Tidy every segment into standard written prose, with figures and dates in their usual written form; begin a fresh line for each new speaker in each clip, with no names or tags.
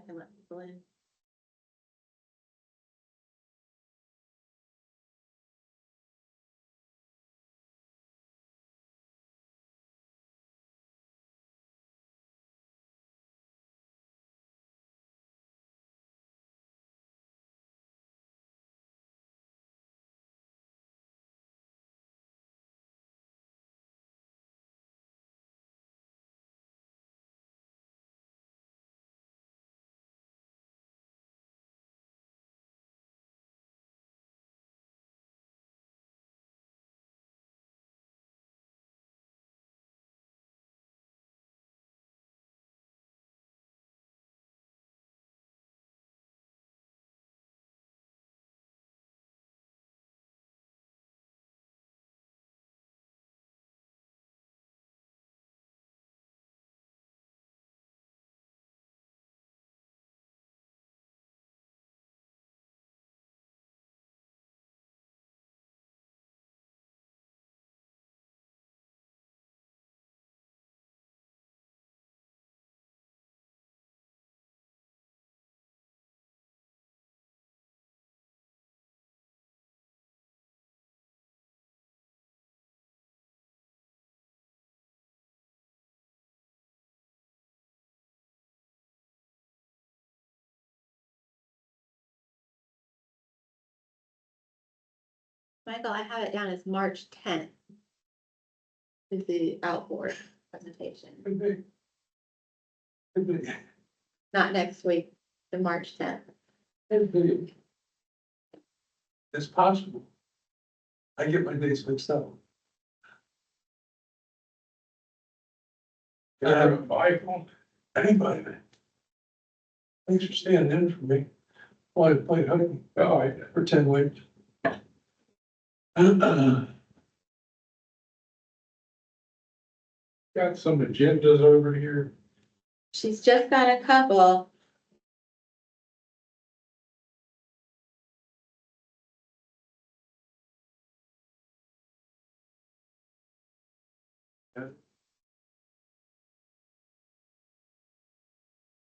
can let people in. Michael, I have it down as March 10th. Is the outboard presentation,
Could be. Could be.
not next week, the March 10th.
Could be. It's possible. I get my dates mixed up. Can I have a Bible? Anybody? Thanks for standing in for me. While I played hooky. Oh, I for 10 weeks. Got some agendas over here.
She's just got a couple.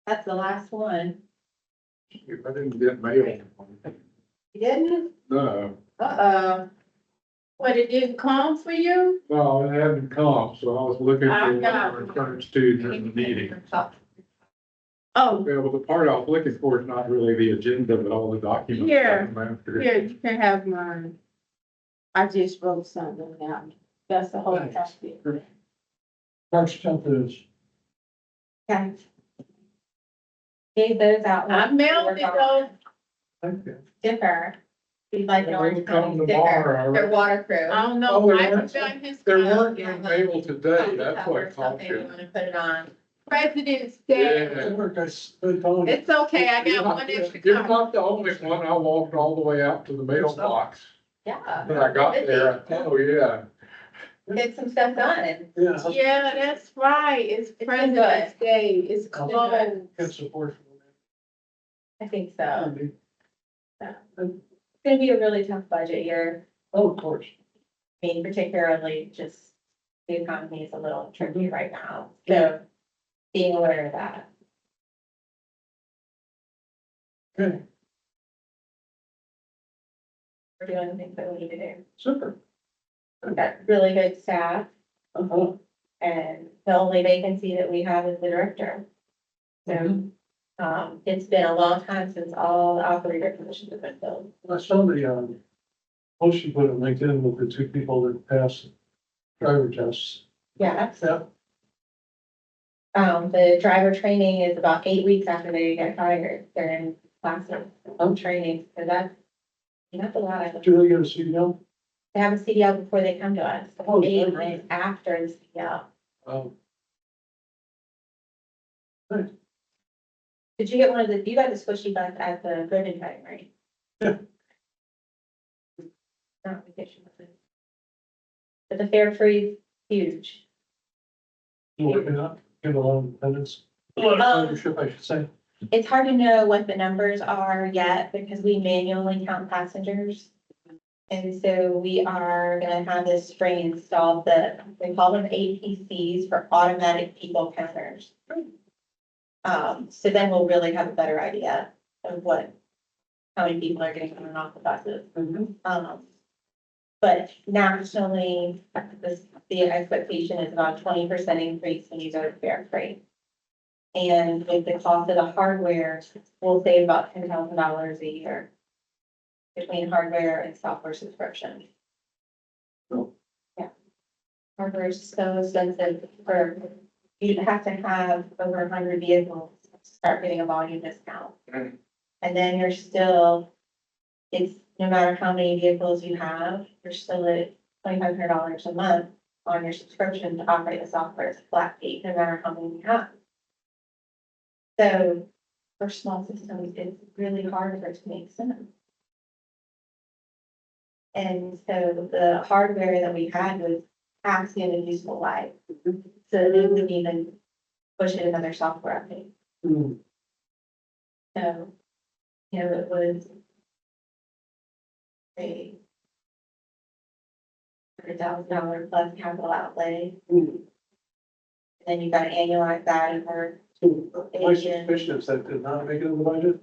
That's the last one.
I didn't get mail.
You didn't?
No,
Uh-oh.
What, it didn't come for you?
no, it hadn't come, so I was looking
I
for what I
got it.
referred to during the meeting.
Oh,
Yeah, well, the part I was looking for is not really the agenda, but all the documents.
Here.
that come after it.
here, you can have mine. I just wrote something down. That's the whole
Thanks.
packet.
March 10th is.
Okay. Gave those out.
I mailed it though.
Thank you.
Sticker. You'd like an
They'll
Orange
come
County
tomorrow.
sticker. They're waterproof.
I don't know,
Oh, there
Michael
weren't
got his.
There
mail.
weren't any mail today, that's what caught
Something you
you.
wanna put it on.
President's Day.
Yeah.
It's okay, I got one extra
You're
copy.
not the only one. I walked all the way out to the mailbox.
Yeah.
When I got there, oh, yeah.
Get some stuff done.
Yeah.
Yeah, that's right, it's
been
President's Day, it's
been
closed.
Get support
I think
from
so.
them.
It's gonna be a really tough budget year.
Oh, of course.
I mean, particularly just the economy is a little tricky right now. So being aware of that.
Okay,
We're doing the things that we need to do.
super.
We've got really good staff.
Uh-huh.
And the only vacancy that we have is the director. So, it's been a long time since all the operator positions have been filled.
I saw the, post you put on LinkedIn with the two people that passed driver tests.
Yeah,
Yeah.
the driver training is about 8 weeks after they get hired. They're in classes of training, so that's a lot of,
Do they get a CDL?
they have a CDL before they come to us.
Oh, is that
8
right?
weeks after the CDL.
Nice.
Did you get one of the, you got the squishy bus at the ribbon cutting, right?
Yeah.
Not vacation. But the fair free, huge.
You working up, give a lot of independence.
Um,
Ownership, I should say.
It's hard to know what the numbers are yet because we manually count passengers. And so we are gonna have this spring installed that we call them APCs for automatic people counters. So then we'll really have a better idea of how many people are getting on and off the buses. But nationally, the expectation is about 20% increase when you go to fare freight. And with the cost of the hardware, we'll save about $10,000 a year between hardware and software subscription.
Cool.
Yeah. Hardware is so expensive you'd have to have over 100 vehicles to start getting a volume discount.
Right.
And then it's no matter how many vehicles you have, you're still at $2,500 a month on your subscription to operate the software. It's a flat fee, no matter how many you have. So for small systems, it's really hard for it to make sense. And so the hardware that we had was past the end of useful life. So they wouldn't even push it another software update.
Hmm.
So, it was a $100,000 plus capital outlay. And then you got to annualize that over.
My suspicion is that did not make it in the budget.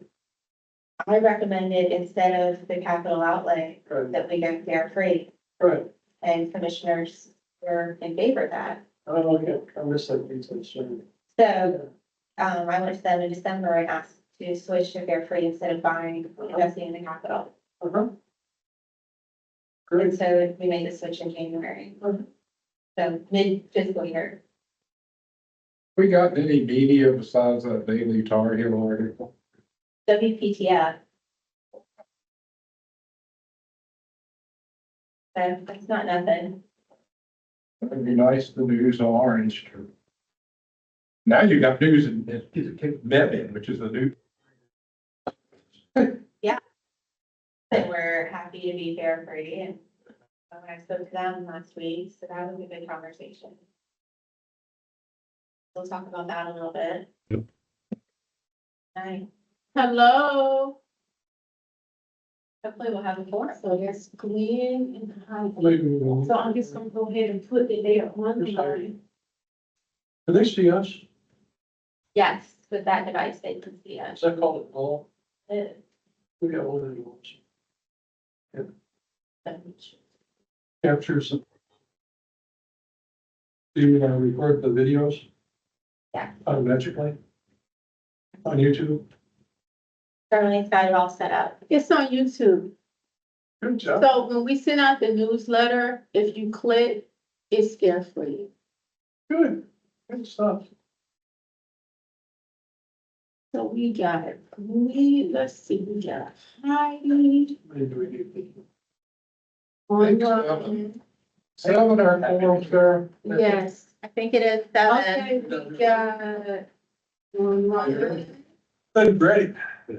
I recommended instead of the capital outlay
Right.
that we go fare freight,
Right.
and commissioners were in favor of that.
Oh, okay, I missed that detail, sorry.
So, I went to them in December and asked to switch to fare free instead of investing in the capital.
Uh-huh.
And
Great.
so we made the switch in January. So mid fiscal year.
We got any media besides that Daily Tar Heel article?
WPTF. So that's not nothing.
It'd be nice the news on Orange too. Now you got news in Mebane, which is the new.
And we're happy to be fare free. And when I spoke to them last week, so that was a good conversation. We'll talk about that a little bit.
Yep.
Nice.
Hello.
Hopefully we'll have a forum.
So there's Glenn and Heidi.
Maybe,
So I'm just gonna go ahead and put it there on the line.
do they see us?
Yes, with that device, they can see us.
Is that called a call?
It-
We got one of those. Captures. Do you record the videos?
Yeah.
Automatically? On YouTube?
Darlene's got it all set up.
It's on YouTube.
Good job.
So when we send out the newsletter, if you click, it's scare free.
Good, good stuff.
So we got let's see, we got Heidi.
Maybe we need-
Online.
Seven or four there.
Yes.
I think it is 7.
Okay, we got online.
Been great.
We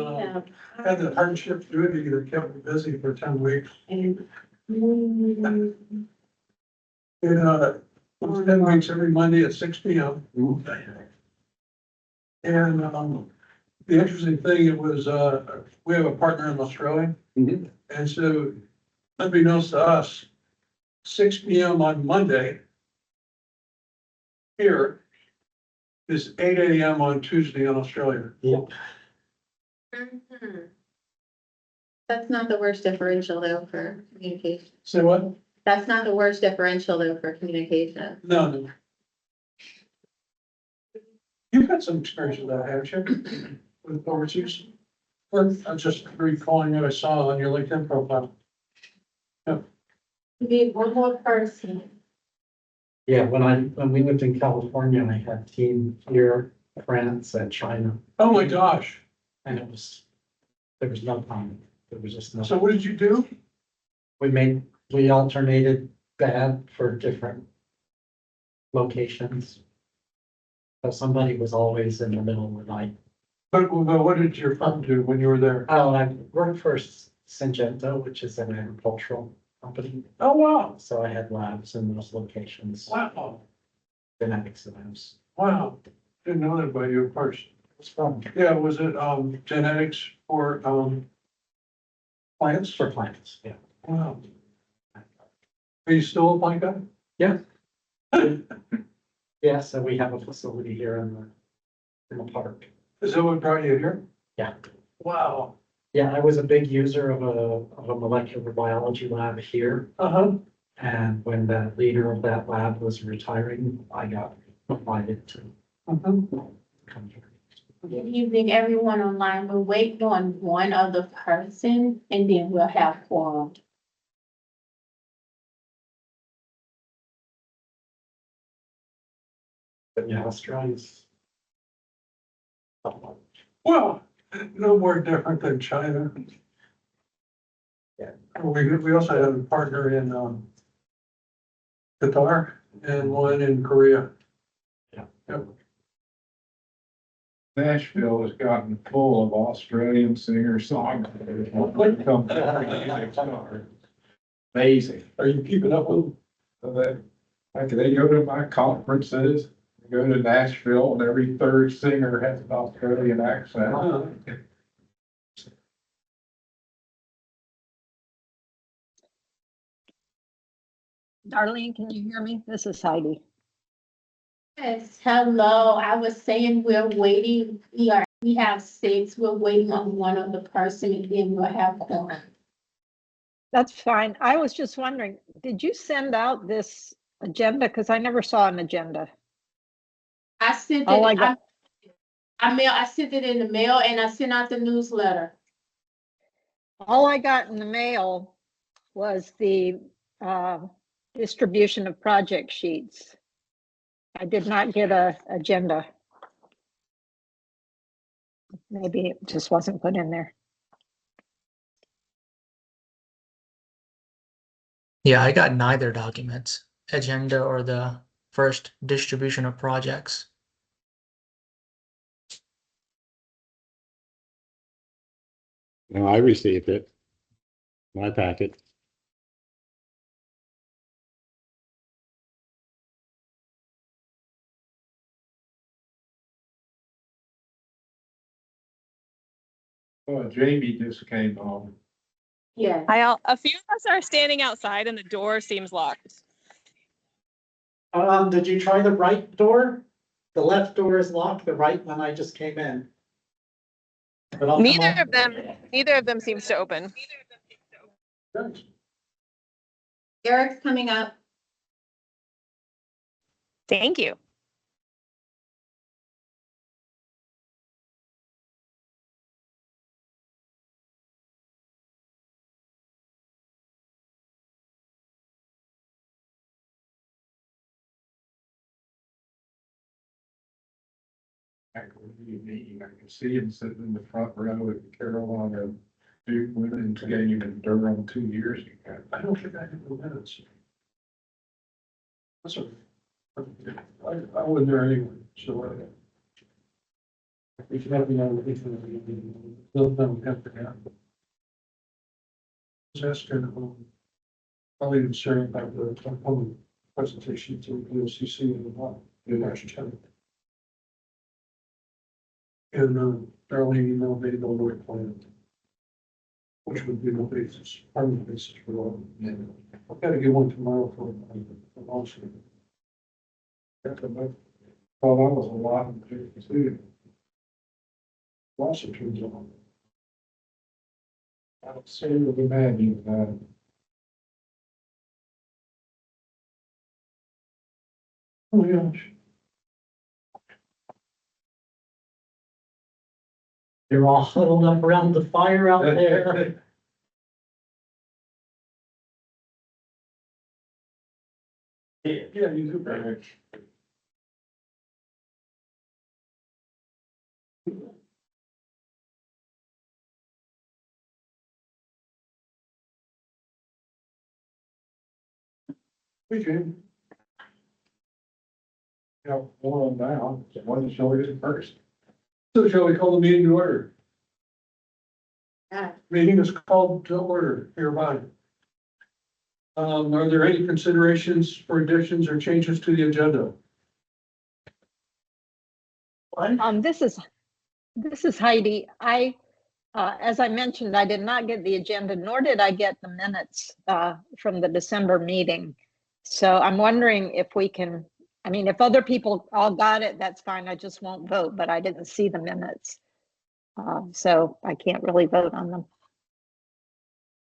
Had
have
the hardship to do it, either kept me busy for 10 weeks.
and
And, it was 10 weeks every Monday at 6 P.M. And, the interesting thing, it was, we have a partner in Australia.
Mhm.
And so, unbeknownst to us, 6 P.M. on Monday here is 8 a.m. on Tuesday in Australia.
That's not the worst differential though for communication.
Say what?
That's not the worst differential though for communication.
No, no. You've had some experience with that, haven't you? With overseas? I'm just recalling what I saw on your LinkedIn profile.
we need one more person.
Yeah, when we lived in California, I had team here, France and China,
Oh, my gosh.
and there was no time. There was just no.
So what did you do?
We alternated bad for different locations. So somebody was always in the middle of the night.
But what did your firm do when you were there?
Oh, I worked for Syngenta, which is an agricultural company.
Oh, wow.
So I had labs in those locations,
Wow.
genetics labs.
Wow. Didn't know that about you, of course.
It's fun
Yeah, was it, genetics for, plants?
for plants, yeah.
Wow. Are you still a plant guy?
Yeah, so we have a facility here in the in the park.
Is that what brought you here?
Yeah.
Wow.
Yeah, I was a big user of a molecular biology lab here.
Uh-huh.
And when the leader of that lab was retiring, I got invited to come here.
Good evening, everyone online. We're waiting on one other person and then we'll have quorum.
But yeah, Australia's.
Well, no more different than China.
Yeah.
We also have a partner in, Qatar and one in Korea.
Yeah.
Yep.
Nashville has gotten full of Australian singer-songwriters. What comes every music star. Amazing.
Are you keeping up with them?
So they go to my conferences, they go to Nashville, and every third singer has an Australian accent.
Darlene, can you hear me? This is Heidi.
Yes, hello. I was saying we're waiting. We have 6. We're waiting on one other person and then we'll have quorum.
That's fine. I was just wondering, did you send out this agenda? Because I never saw an agenda.
I sent
Oh, I
it,
got-
I sent it in the mail and I sent out the newsletter.
All I got in the mail was the distribution of project sheets. I did not get a agenda. Maybe it just wasn't put in there.
Yeah, I got neither documents, agenda or the first distribution of projects.
No, I received it. My packet.
Well, Jamie just came home.
Yeah.
A few of us are standing outside and the door seems locked.
Did you try the right door? The left door is locked, the right one I just came in. But I'll come
Neither of them seems to open.
Eric's coming up.
Thank you.
I can see him sitting in the front row at Carolina Duke Women's game in Durham 2 years ago.
I don't think I have the minutes. That's okay. I wasn't there anyway, so. We can have the other thing. They'll have to have. Just asking, probably even sharing about the public presentation to the OCC and the national channel. And, Darlene emailed me the work plan. Which would be the basis, part of the basis for all. And I've got to get one tomorrow for launching.
Well, that was a lot of too.
Lots of turns on.
I don't see the imagine that.
Oh, my gosh.
You're all huddled up around the fire out there.
Yeah, you do better. We can.
Yeah, one down, one shall we do first?
So shall we call the meeting to order?
Ah.
Meeting is called to order hereby. Are there any considerations for additions or changes to the agenda?
This is Heidi. As I mentioned, I did not get the agenda, nor did I get the minutes from the December meeting. So I'm wondering if we can I mean, if other people all got it, that's fine. I just won't vote, but I didn't see the minutes. So I can't really vote on them.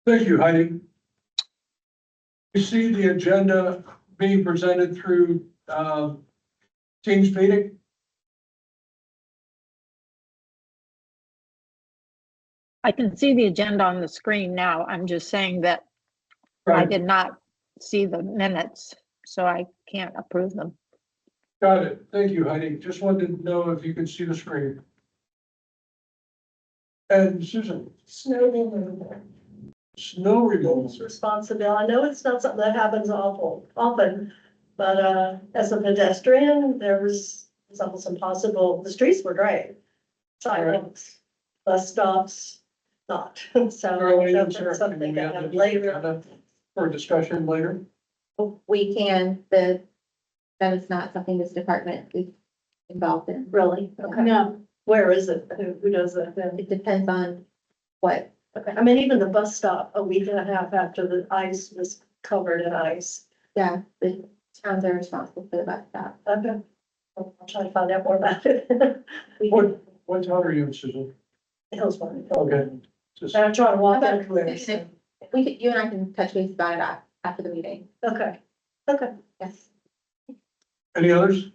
Thank you, Heidi. You see the agenda being presented through Teams meeting?
I can see the agenda on the screen now. I'm just saying that I
Right,
did not see the minutes, so I can't approve them.
got it. Thank you, Heidi. Just wanted to know if you could see the screen. And Susan,
Snow removal.
snow removal.
It's responsible. I know it's not something that happens often, but, as a pedestrian, there was almost impossible. The streets were great. Sidewalks, bus stops, not. So
Early and
that's
Sarah, can
something
we
that
add
happened
this
later.
agenda for discussion later?
We can, that is not something this department is involved in.
Really? Okay.
No,
Where is it? Who does that then?
It depends on what,
Okay. I mean, even the bus stop a week and a half after the ice was covered in ice.
yeah, the towns are responsible for the bus stop.
Okay. I'll try to find out more about it. We
What town are you in, Susan?
Hillsborough.
Okay. Just,
I'm trying to walk
How
in
about
clear.
Susan, We could, you and I can touch base about it after the meeting.
Okay. Okay.
Yes.
any others?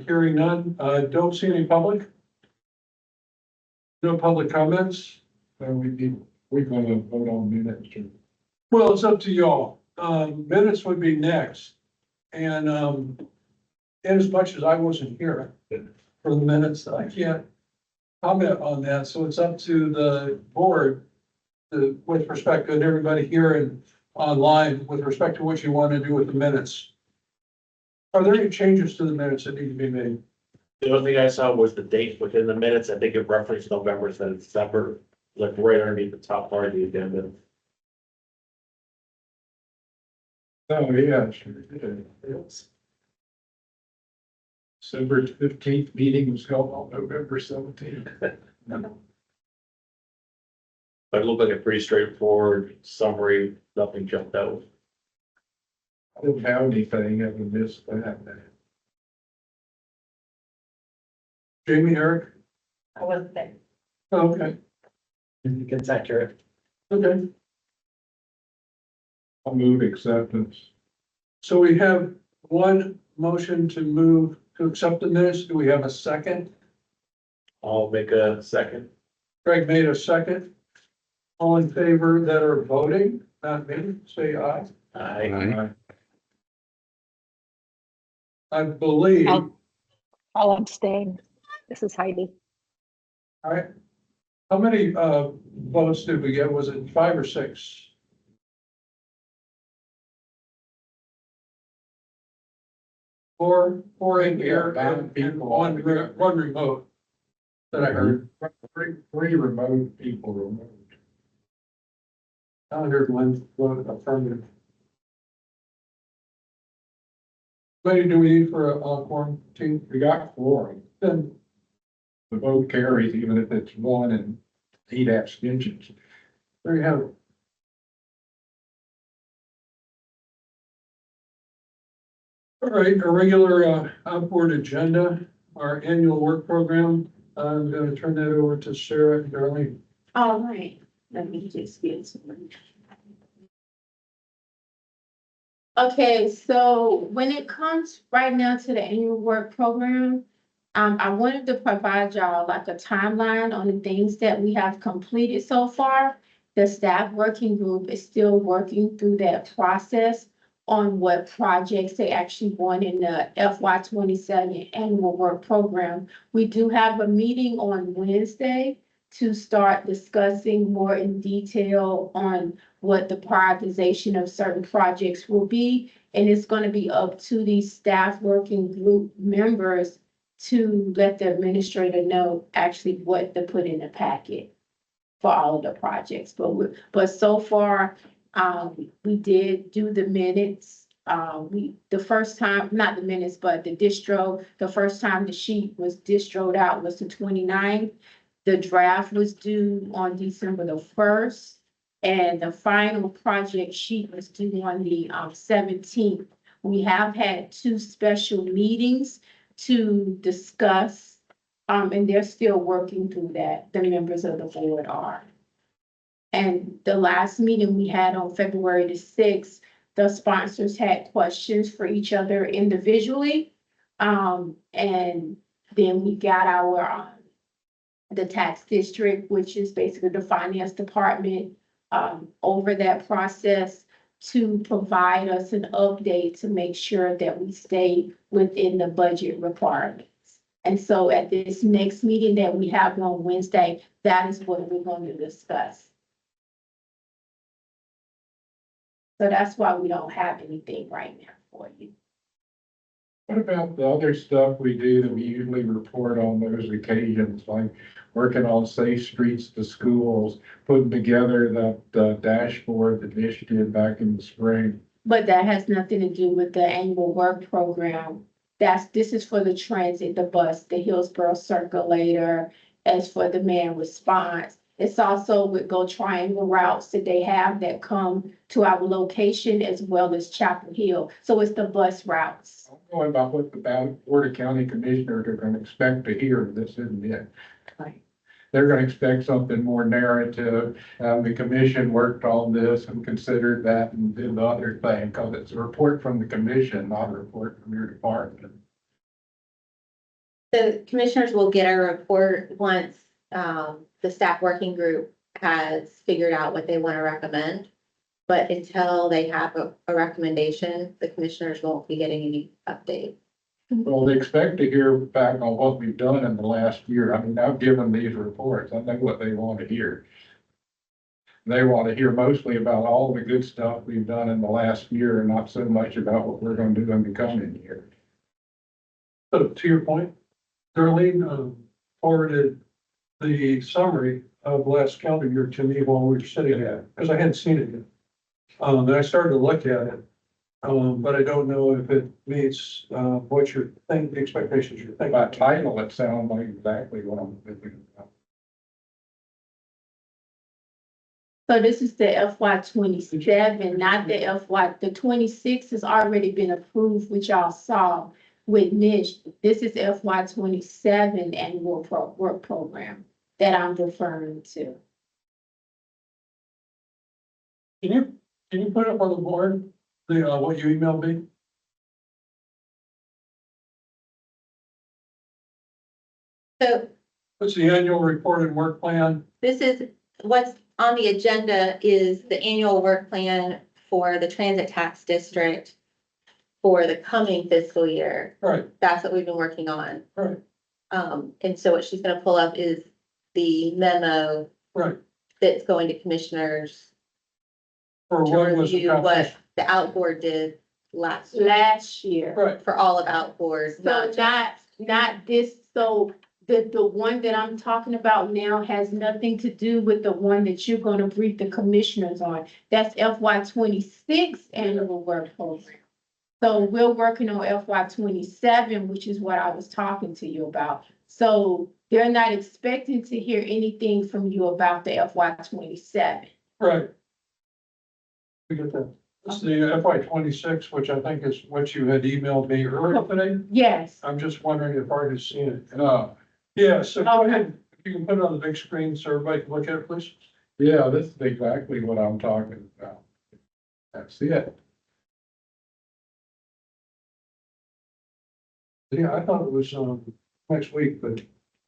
Hearing none, don't see any public? No public comments?
So we're gonna vote on minutes or.
Well, it's up to y'all. Minutes would be next. And, as much as I wasn't here for the minutes, I can't comment on that. So it's up to the board with respect to everybody here and online, with respect to what you want to do with the minutes. Are there any changes to the minutes that need to be made?
The only thing I saw was the date within the minutes. I think it referenced November instead of December, like right underneath the top part of the agenda.
Oh, yeah, sure. did. December 15th meeting was held on November 17th.
But it looked like a pretty straightforward summary, nothing jumped out.
I didn't have anything, I missed that.
Jamie, Eric?
I wasn't there.
Oh, okay,
It's accurate.
okay.
I'll move acceptance.
So we have one motion to move to accept the minutes. Do we have a second?
I'll make a second.
Greg made a second. All in favor that are voting, not me, say aye.
I,
I believe, all
I'll abstain. This is Heidi.
right. How many, votes did we get? Was it 5 or 6? Four in here and one remote that I heard.
Three remote people removed.
I heard one vote affirmative. How many do we need for a quarantine?
We got 4.
Then,
The vote carries even if it's 1 and 8 abstentions.
there you have it. All right, a regular, outboard agenda, our annual work program. I'm gonna turn that over to Sarah and Darlene.
all right, let me just get some. Okay, so when it comes right now to the annual work program, I wanted to provide y'all like a timeline on the things that we have completed so far. The staff working group is still working through that process on what projects they actually want in the FY 27 annual work program. We do have a meeting on Wednesday to start discussing more in detail on what the prioritization of certain projects will be. And it's going to be up to these staff working group members to let the administrator know actually what to put in the packet for all of the projects. But so far, we did do the minutes. The first time, not the minutes, but the first time the sheet was distroed out was the 29th. The draft was due on December the 1st, and the final project sheet was due on the 17th, We have had 2 special meetings to discuss, and they're still working through that, the members of the board are. And the last meeting we had on February the 6th, the sponsors had questions for each other individually. And then we got our, the tax district, which is basically the finance department, over that process to provide us an update to make sure that we stay within the budget requirements. And so at this next meeting that we have on Wednesday, that is what we're going to discuss. So that's why we don't have anything right now for you.
What about the other stuff we do that we usually report on those occasions, like working on safe streets to schools, putting together that dashboard that Nish did back in the spring?
But that has nothing to do with the annual work program. This is for the transit, the bus, the Hillsborough Circulator, as for the man response. It's also with Go Triangle routes that they have that come to our location as well as Chapel Hill. So it's the bus routes.
I'm going about what the Board of County Commissioners are gonna expect to hear. This isn't it.
Right.
They're gonna expect something more narrative. The commission worked on this and considered that and did the other thing, because it's a report from the commission, not a report from your department.
The commissioners will get a report once, the staff working group has figured out what they want to recommend. But until they have a recommendation, the commissioners won't be getting any update.
Well, they expect to hear back on what we've done in the last year. I mean, I've given these reports. I know what they want to hear. They want to hear mostly about all the good stuff we've done in the last year and not so much about what we're going to do in the coming year.
So to your point, Darlene forwarded the summary of last calendar year to me while we were sitting at it, because I hadn't seen it yet. And I started to look at it, but I don't know if it meets what you're thinking, the expectations you're thinking.
By title, it sounds like exactly what I'm thinking about.
So this is the FY 27, not the the 26 has already been approved, which y'all saw with Nish. This is FY 27 annual work program that I'm referring to.
Can you put up on the board the what you emailed me?
So
What's the annual report and work plan?
this is, what's on the agenda is the annual work plan for the transit tax district for the coming fiscal year.
Right,
That's what we've been working on.
right,
And so what she's gonna pull up is the memo
right.
that's going to commissioners
For
to
what was
review what
accomplished.
the outboard did last year,
Last year.
Right,
for all of outboard,
So
not just.
not this, so the one that I'm talking about now has nothing to do with the one that you're gonna brief the commissioners on. That's FY 26 annual work program. So we're working on FY 27, which is what I was talking to you about. So they're not expecting to hear anything from you about the FY 27.
right. We get that. This is the FY 26, which I think is what you had emailed me earlier today.
Yes.
I'm just wondering if Art has seen it.
Oh,
Yeah, so go ahead. If you can put it on the big screen so everybody can look at it, please.
yeah, this is exactly what I'm talking about. That's it.
Yeah, I thought it was next week, but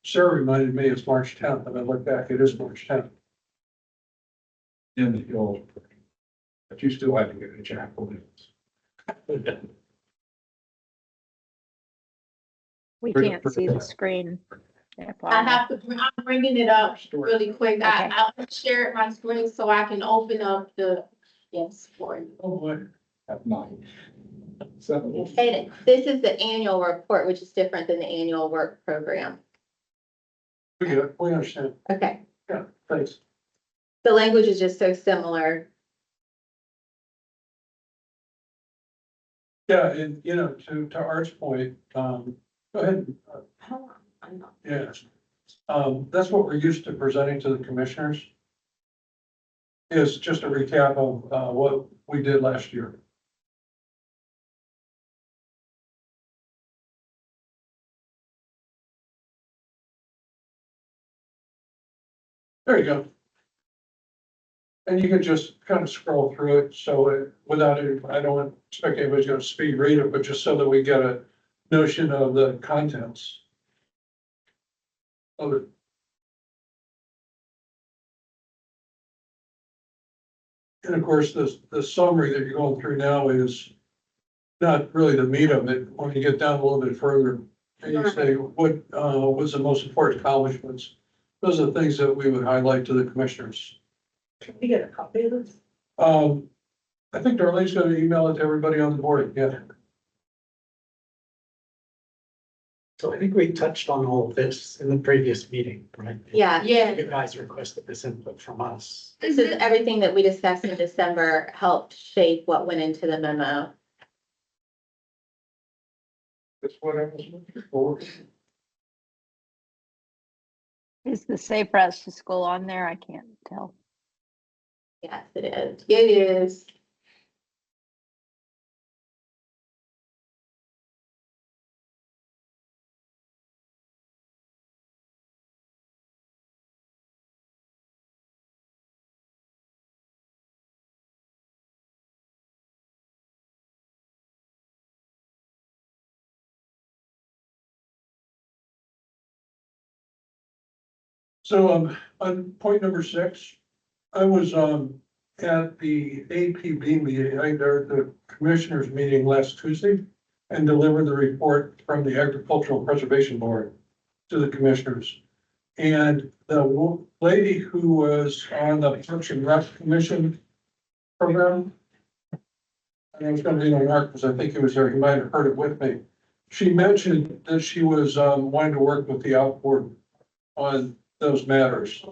Sarah reminded me it's March 10th, and I looked back, it is March 10th.
In the hills. But you still have to get a chapel.
We can't see the screen.
I have to, I'm bringing it up really quick.
Okay.
I'll share my screen so I can open up the, yes, for you.
Oh, boy.
At night. So,
And this is the annual report, which is different than the annual work program.
We get it. We understand.
Okay,
Yeah, thanks.
the language is just so similar.
Yeah, and you know, to Art's point, go ahead.
Hold on, I'm not.
Yes. That's what we're used to presenting to the commissioners. Is just a recap of what we did last year. There you go. And you can just kind of scroll through it, so without it, I don't expect anybody's gonna speed read it, but just so that we get a notion of the contents of it. And of course, the summary that you're going through now is not really the meat of it. When you get down a little bit further, and you say, what was the most important accomplishments? Those are the things that we would highlight to the commissioners.
Can we get a copy of this?
I think Darlene's gonna email it to everybody on the board, yeah.
So I think we touched on all of this in the previous meeting, right?
Yeah.
Yeah.
You guys requested this input from us.
This is everything that we discussed in December helped shape what went into the memo.
That's what I was looking for.
Is the safe routes to school on there? I can't tell.
Yes, it is.
It is.
So, on point number 6, I was, at the APB meeting, the commissioners meeting last Tuesday, and delivered the report from the Agricultural Preservation Board to the commissioners. And the lady who was on the Parks and Rec Commission program, and I was gonna leave a mark because I think he was there, he might have heard it with me. She mentioned that she was, wanting to work with the Outboard on those matters.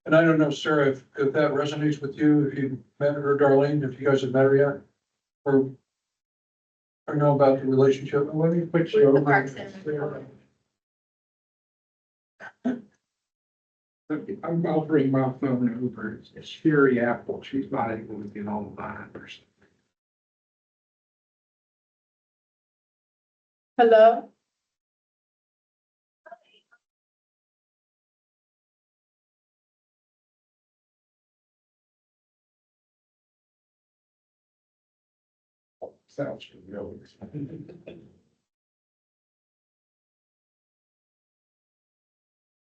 And I don't know, Sarah, if that resonates with you, if you met her, Darlene, if you guys have met her yet? Or know about the relationship.
Let me put you
The Parks
over.
and
I'll bring my phone over. It's Sherry Apple. She's not able to get online or something.
Hello?
Sounds familiar.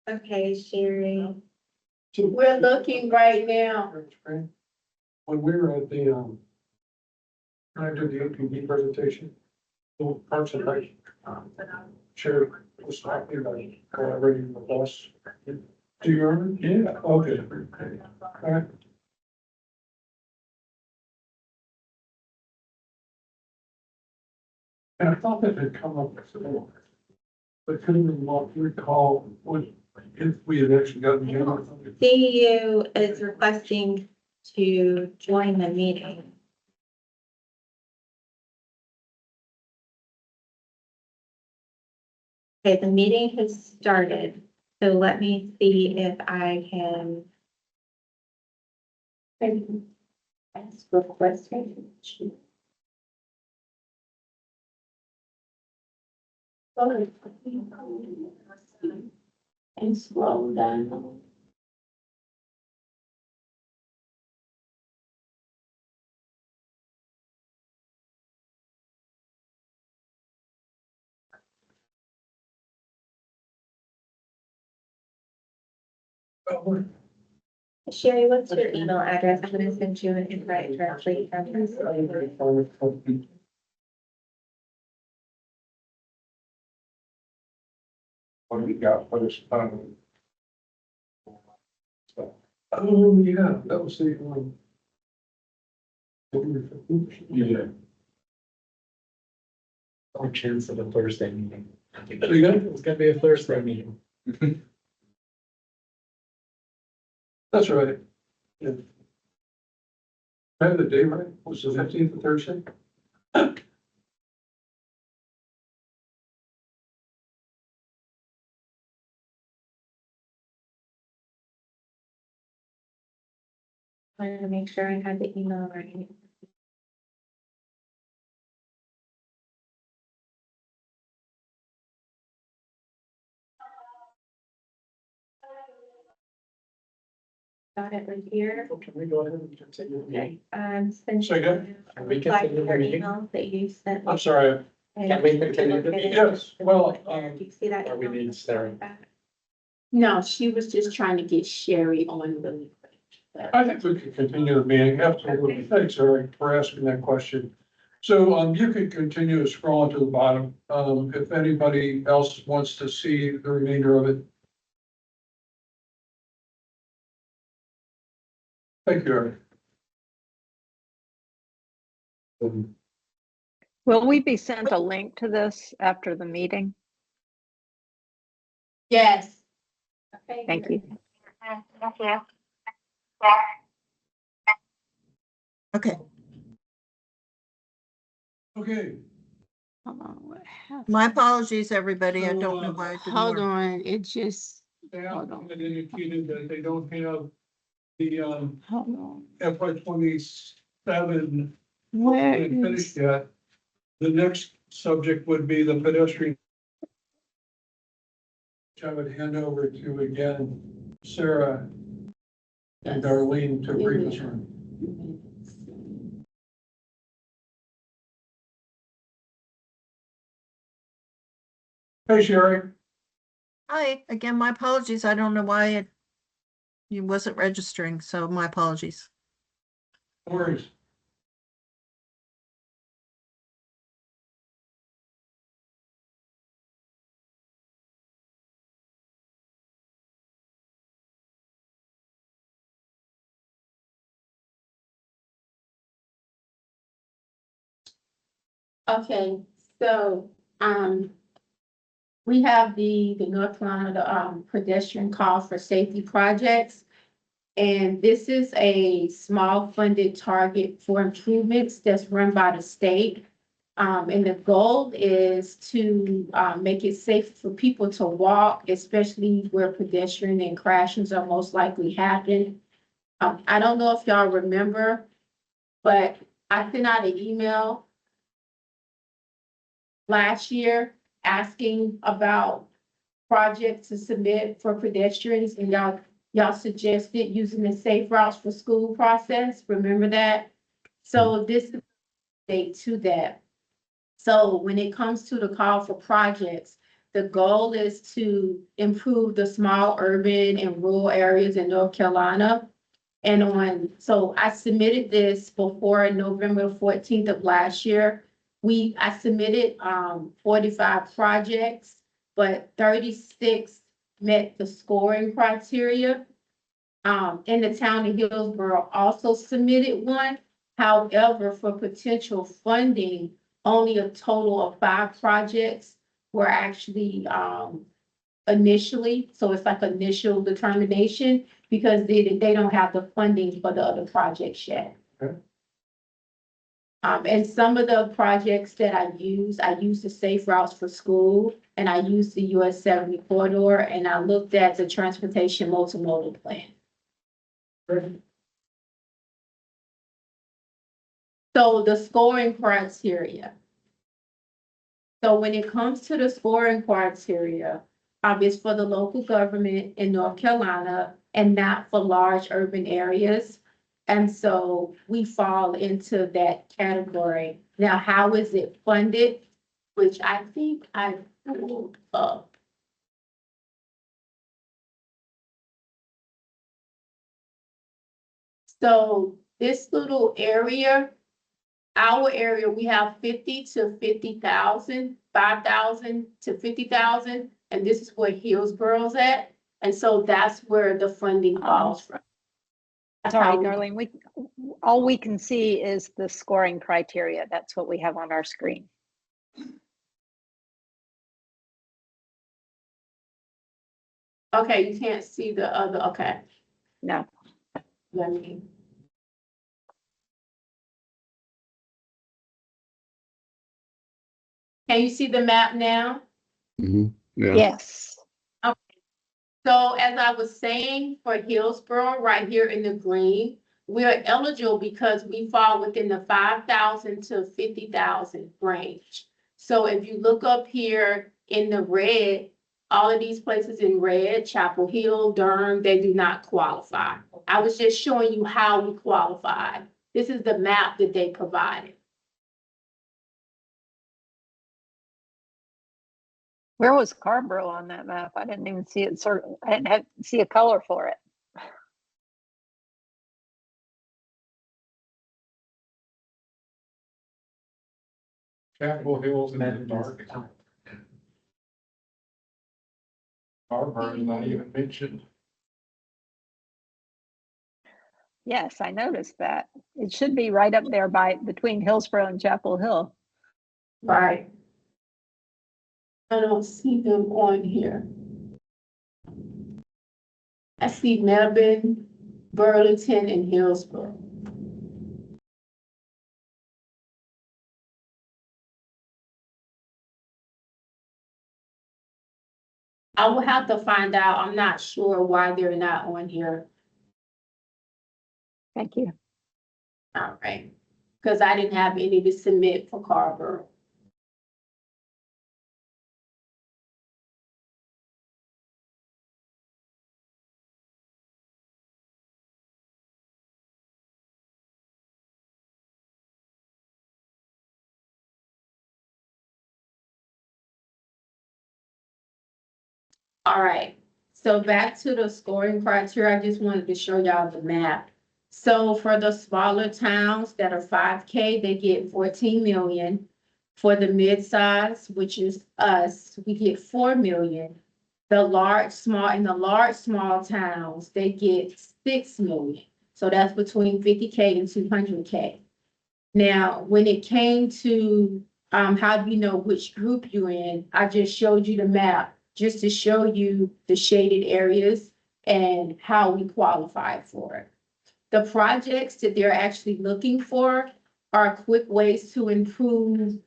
Okay, Sherry.
We're looking right now.
When we were at the, when I did the APD presentation, the Parks and Rec, Sherry was talking about collaborating with us. Do you remember? Yeah. Okay. All right. And I thought that had come up before, but couldn't recall what, if we had actually gotten.
CU is requesting to join the meeting. Okay, the meeting has started, so let me see if I can. Ask request.
And scroll down.
Sherry, what's your email address? I'm gonna send you an invite directly from this.
What do we got for this?
Oh, yeah, that was the,
Yeah.
Some chance of a Thursday meeting.
So you got it?
It's gonna be a Thursday meeting.
That's right. Yeah. I had the day right, was the 15th of Thursday?
Wanted to make sure I had the email right. Got it right here.
Can we go ahead and continue? the meeting?
Send
Say again?
Can we
reply to
continue the
your
meeting?
email that you sent.
I'm sorry.
Can we continue the meeting?
Yes, well,
Do you see that?
Or we
email?
need Sarah?
No, she was just trying to get Sherry on the.
I think we can continue the meeting. Absolutely. Thanks, Eric, for asking that question. So, you can continue to scroll to the bottom, if anybody else wants to see the remainder of it. Thank you, Eric.
Will we be sent a link to this after the meeting?
Yes.
Okay,
Thank you.
Okay,
Okay,
Hold on, what happened?
my apologies, everybody. I don't know
So,
why it didn't
Hold
work.
on, it just,
staff had indicated that they don't have the,
Hold on.
FY 27
where
finished
is,
yet. The next subject would be the pedestrian. Which I would hand over to, again, Sarah and Darlene to brief us on. Hey, Sherry.
Hi, again, my apologies. I don't know why it wasn't registering, so my apologies.
No worries.
okay, so, we have the North Carolina, pedestrian call for safety projects. And this is a small funded target for improvements that's run by the state. And the goal is to, make it safe for people to walk, especially where pedestrian and crashes are most likely happening. I don't know if y'all remember, but I sent out an email last year asking about projects to submit for pedestrians, and y'all suggested using the safe routes for school process. Remember that? So this is a date to that. So when it comes to the call for projects, the goal is to improve the small urban and rural areas in North Carolina. And so I submitted this before November 14th of last year. I submitted 45 projects, but 36 met the scoring criteria. And the town of Hillsborough also submitted one. However, for potential funding, only a total of 5 projects were actually initially, so it's like initial determination, because they don't have the funding for the other projects yet.
Okay.
And some of the projects that I use the Safe Routes for School, and I used the US 70 corridor, and I looked at the transportation multimodal plan. So the scoring criteria. So when it comes to the scoring criteria, it's for the local government in North Carolina and not for large urban areas. And so we fall into that category. Now, how is it funded? Which I think I pulled up. So this little area, our area, we have 50 to 50,000, 5,000 to 50,000, and this is where Hillsborough's at. And so that's where the funding falls from.
Sorry, Darlene, all we can see is the scoring criteria. That's what we have on our screen.
Okay, you can't see the other, okay.
No.
Let me. Can you see the map now?
Yeah.
Yes.
So as I was saying, for Hillsborough, right here in the green, we are eligible because we fall within the 5,000 to 50,000 range. So if you look up here in the red, all of these places in red, Chapel Hill, Durham, they do not qualify. I was just showing you how we qualify. This is the map that they provided.
Where was Carborough on that map? I didn't even see it I didn't see a color for it.
Capitol Hill's in the dark. Harvard is not even mentioned.
Yes, I noticed that. It should be right up there between Hillsborough and Chapel Hill.
Right. I don't see them on here. I see Melbourne, Burlington, and Hillsborough. I will have to find out. I'm not sure why they're not on here.
Thank you.
All right. Because I didn't have any to submit for Carver. All right, so back to the scoring criteria, I just wanted to show y'all the map. So for the smaller towns that are 5K, they get 14 million. For the mid-size, which is us, we get 4 million. The large, small towns, they get 6 million. So that's between 50K and 200K. Now, when it came to how do you know which group you're in, I just showed you the map just to show you the shaded areas and how we qualify for it. The projects that they're actually looking for are quick ways to improve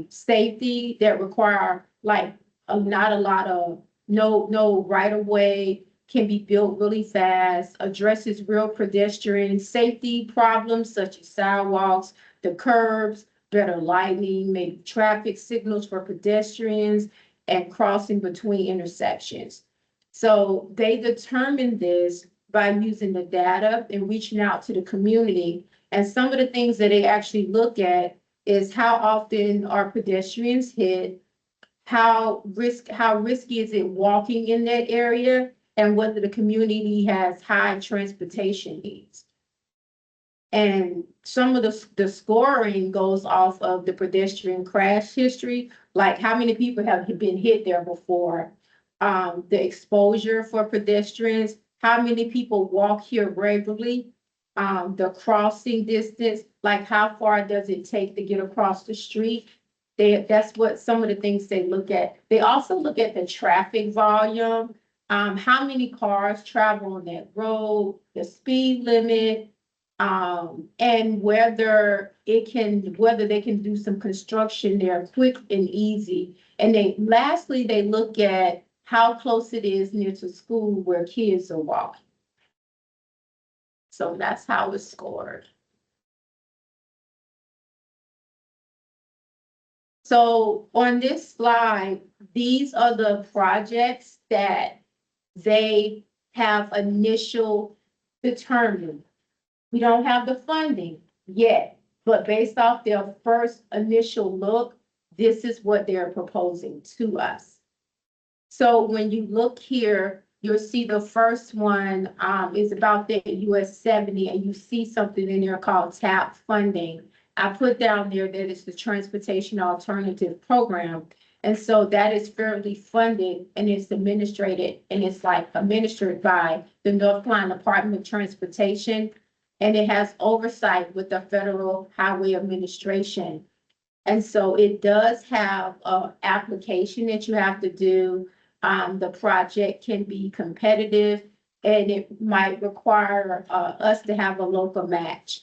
safety that require like not a lot of no right of way, can be built really fast, addresses real pedestrian safety problems such as sidewalks, the curbs, better lighting, maybe traffic signals for pedestrians, and crossing between intersections. So they determined this by using the data and reaching out to the community. And some of the things that they actually look at is how often are pedestrians hit, how risky is it walking in that area, and whether the community has high transportation needs. And some of the scoring goes off of the pedestrian crash history, like how many people have been hit there before, the exposure for pedestrians, how many people walk here regularly, the crossing distance, like how far does it take to get across the street? That's what some of the things they look at. They also look at the traffic volume, how many cars travel on that road, the speed limit, and whether they can do some construction there quick and easy. And lastly, they look at how close it is near to school where kids are walking. So that's how it's scored. So on this slide, these are the projects that they have initial determined. We don't have the funding yet, but based off their first initial look, this is what they're proposing to us. So when you look here, you'll see the first one is about the US 70, and you see something in there called TAP funding. I put down there that it's the Transportation Alternative Program. And so that is fairly funded, and it's administered by the North Carolina Department of Transportation. And it has oversight with the Federal Highway Administration. And so it does have an application that you have to do. The project can be competitive, and it might require us to have a local match.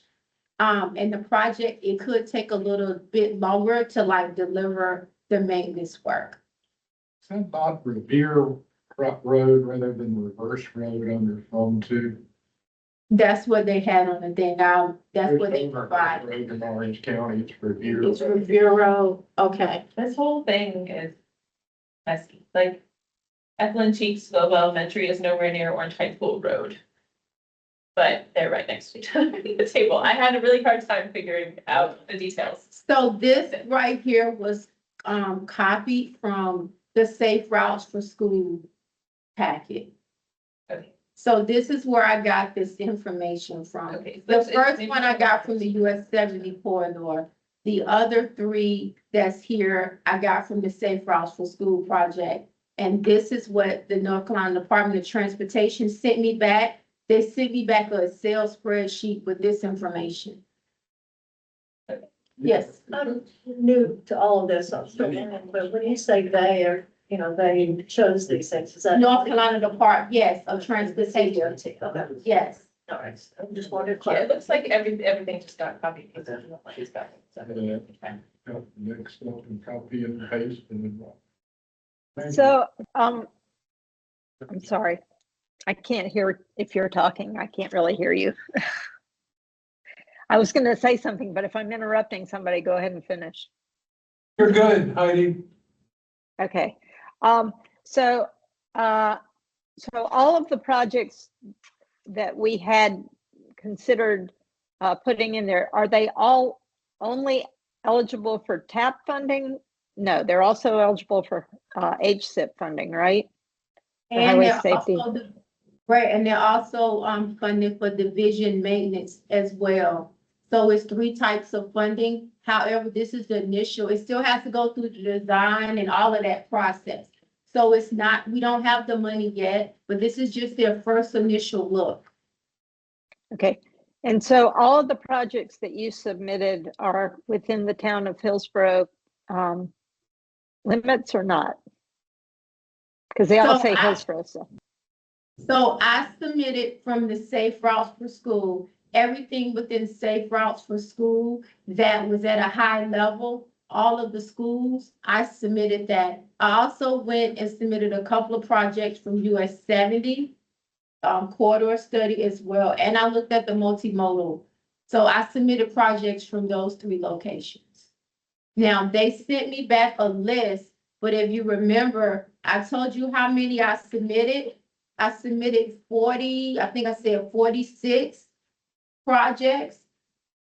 And the project, it could take a little bit longer to like deliver the maintenance work.
Is that not Revere Road rather than Reverse Road on their phone too?
That's what they had on the thing. That's what they provide.
Road in Orange County, it's Revere.
It's Revere Road. Okay.
This whole thing is messy. Like,
Ethlyn Cheeksville Elementary is nowhere near Orange High School Road. But they're right next to each other at the table. I had a really hard time figuring out the details. So this right here was copied from the Safe Routes for School packet. Okay. So this is where I got this information from. Okay. The first one I got from the US 70 corridor. The other three that's here, I got from the Safe Routes for School project. And this is what the North Carolina Department of Transportation sent me back. They sent me back a Excel spreadsheet with this information. Yes.
I'm new to all of this, I'm still learning, but when you say they are, you know, they chose these things, is that?
North Carolina Department, yes, of Transportation.
Okay,
Yes.
all right, I just wanted to
Yeah, it
clarify.
looks like everything just got copied.
Got the next step and copy and paste and.
So, I'm sorry. I can't hear if you're talking. I can't really hear you. I was going to say something, but if I'm interrupting somebody, go ahead and finish.
You're good, Heidi.
Okay. So all of the projects that we had considered putting in there, are they all only eligible for TAP funding? No, they're also eligible for HSIP funding, right? For
And
highway
they're
safety.
also, right, and they're also funded for division maintenance as well. So it's 3 types of funding. However, this is the initial, it still has to go through the design and all of that process. So it's not, we don't have the money yet, but this is just their first initial look.
Okay. And so all of the projects that you submitted are within the town of Hillsborough limits or not? Because they all
So
say Hillsborough.
So I submitted from the Safe Routes for School, everything within Safe Routes for School that was at a high level, all of the schools, I submitted that. I also went and submitted a couple of projects from US 70 corridor study as well, and I looked at the multimodal. So I submitted projects from those 3 locations. Now, they sent me back a list, but if you remember, I told you how many I submitted. I submitted 40, I think I said 46 projects,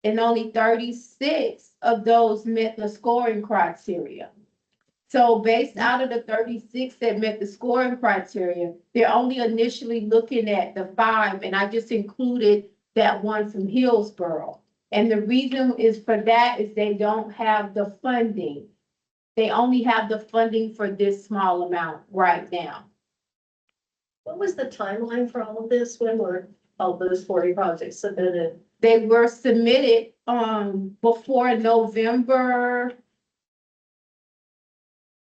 and only 36 of those met the scoring criteria. So based out of the 36 that met the scoring criteria, they're only initially looking at the 5, and I just included that one from Hillsborough. And the reason is for that is they don't have the funding. They only have the funding for this small amount right now.
What was the timeline for all of this? When were all those 40 projects submitted?
They were submitted before November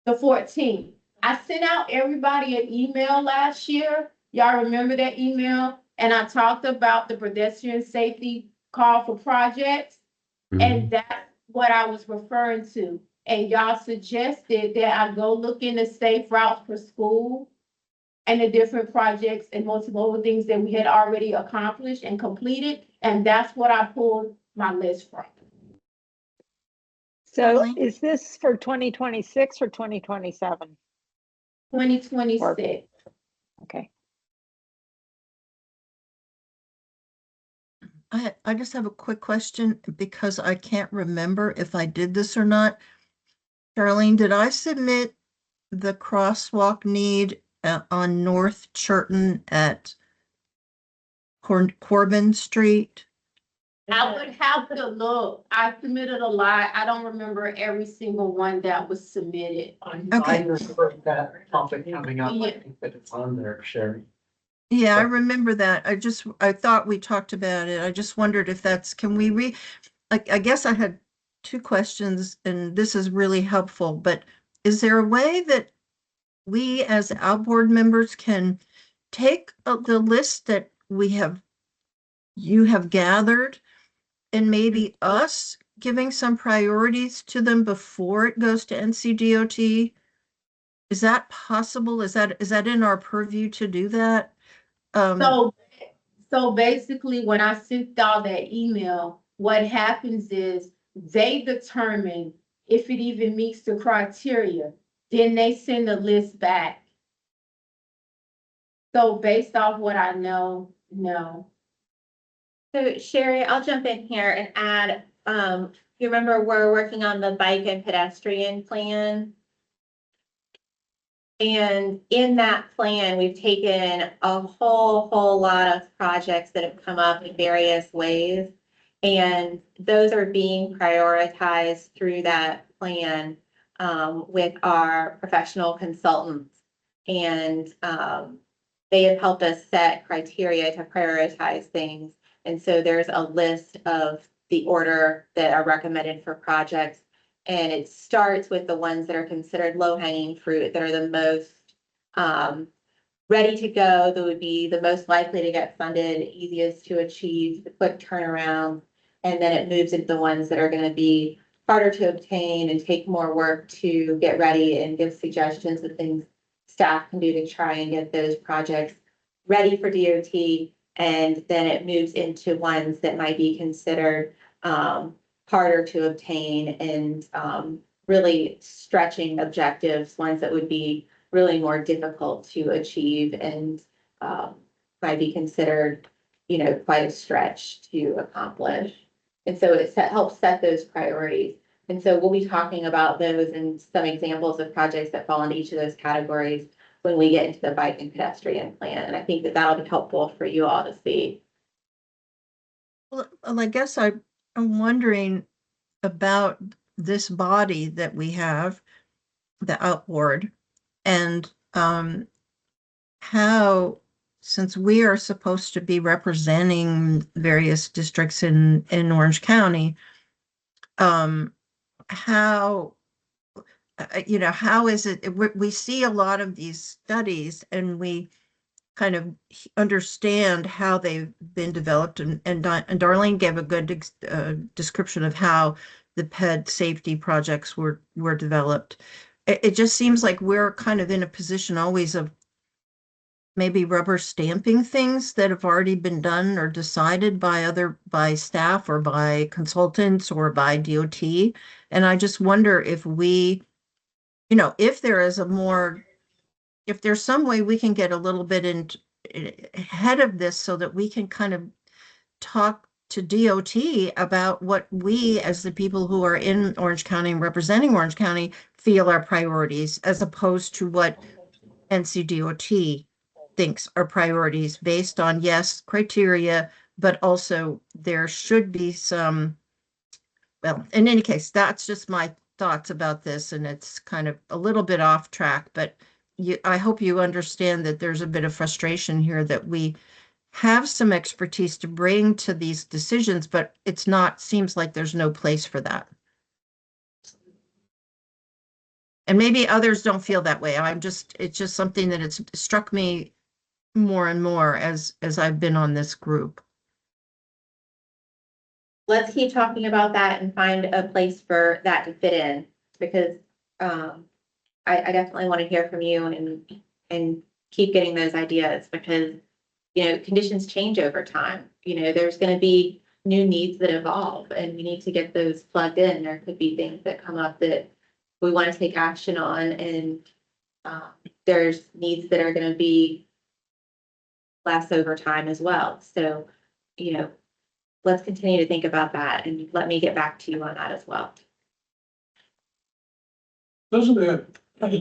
the 14th. I sent out everybody an email last year. Y'all remember that email? And I talked about the pedestrian safety call for projects. And that's what I was referring to. And y'all suggested that I go look into Safe Routes for School and the different projects and multiple things that we had already accomplished and completed. And that's what I pulled my list from.
So
Kathleen?
is this for 2026 or 2027?
2026.
Okay.
I just have a quick question because I can't remember if I did this or not. Charlene, did I submit the crosswalk need on North Churton at Corbin Street?
I would have to look. I submitted a lot. I don't remember every single one that was submitted.
I
Okay.
remember that topic coming up. I
Yeah.
think that it's on there, Sherry.
Yeah, I remember that. I thought we talked about it. I just wondered if that's, can we I guess I had 2 questions and this is really helpful, but is there a way that we as Outboard members can take the list that you have gathered and maybe us giving some priorities to them before it goes to NCDOT? Is that possible? Is that in our purview to do that?
So basically, when I sent all that email, what happens is they determine if it even meets the criteria. Then they send a list back. So based off what I know, no.
So Sherry, I'll jump in here and add, you remember we're working on the bike and pedestrian plan? And in that plan, we've taken a whole lot of projects that have come up in various ways. And those are being prioritized through that plan, with our professional consultants. And, they have helped us set criteria to prioritize things. And so there's a list of the order that are recommended for projects. And it starts with the ones that are considered low hanging fruit, that are the most ready to go, that would be the most likely to get funded, easiest to achieve, the quick turnaround. And then it moves into the ones that are going to be harder to obtain and take more work to get ready, and give suggestions of things staff can do to try and get those projects ready for DOT. And then it moves into ones that might be considered harder to obtain, and really stretching objectives, ones that would be really more difficult to achieve, and might be considered, quite a stretch to accomplish. And so it helps set those priorities. And so we'll be talking about those and some examples of projects that fall into each of those categories when we get into the bike and pedestrian plan. And I think that that'll be helpful for you all to see.
Well, I guess I'm wondering about this body that we have, the Outboard, and how, since we are supposed to be representing various districts in Orange County, how how is it, we see a lot of these studies and we kind of understand how they've been developed, and Darlene gave a good description of how the PED safety projects were developed. It just seems like we're kind of in a position always of maybe rubber stamping things that have already been done or decided by staff or by consultants or by DOT. And I just wonder if we, if there is if there's some way we can get a little bit ahead of this so that we can kind of talk to DOT about what we, as the people who are in Orange County and representing Orange County, feel are priorities, as opposed to what NCDOT thinks are priorities based on, yes, criteria, but also there should be some, well, in any case, that's just my thoughts about this, and it's kind of a little bit off track, but I hope you understand that there's a bit of frustration here that we have some expertise to bring to these decisions, but seems like there's no place for that. And maybe others don't feel that way. It's just something that it's struck me more and more as I've been on this group.
Let's keep talking about that and find a place for that to fit in, because I definitely want to hear from you and keep getting those ideas, because, conditions change over time. There's going to be new needs that evolve, and we need to get those plugged in. There could be things that come up that we want to take action on, and there's needs that are going to be less over time as well. So, let's continue to think about that, and let me get back to you on that as well.
Doesn't it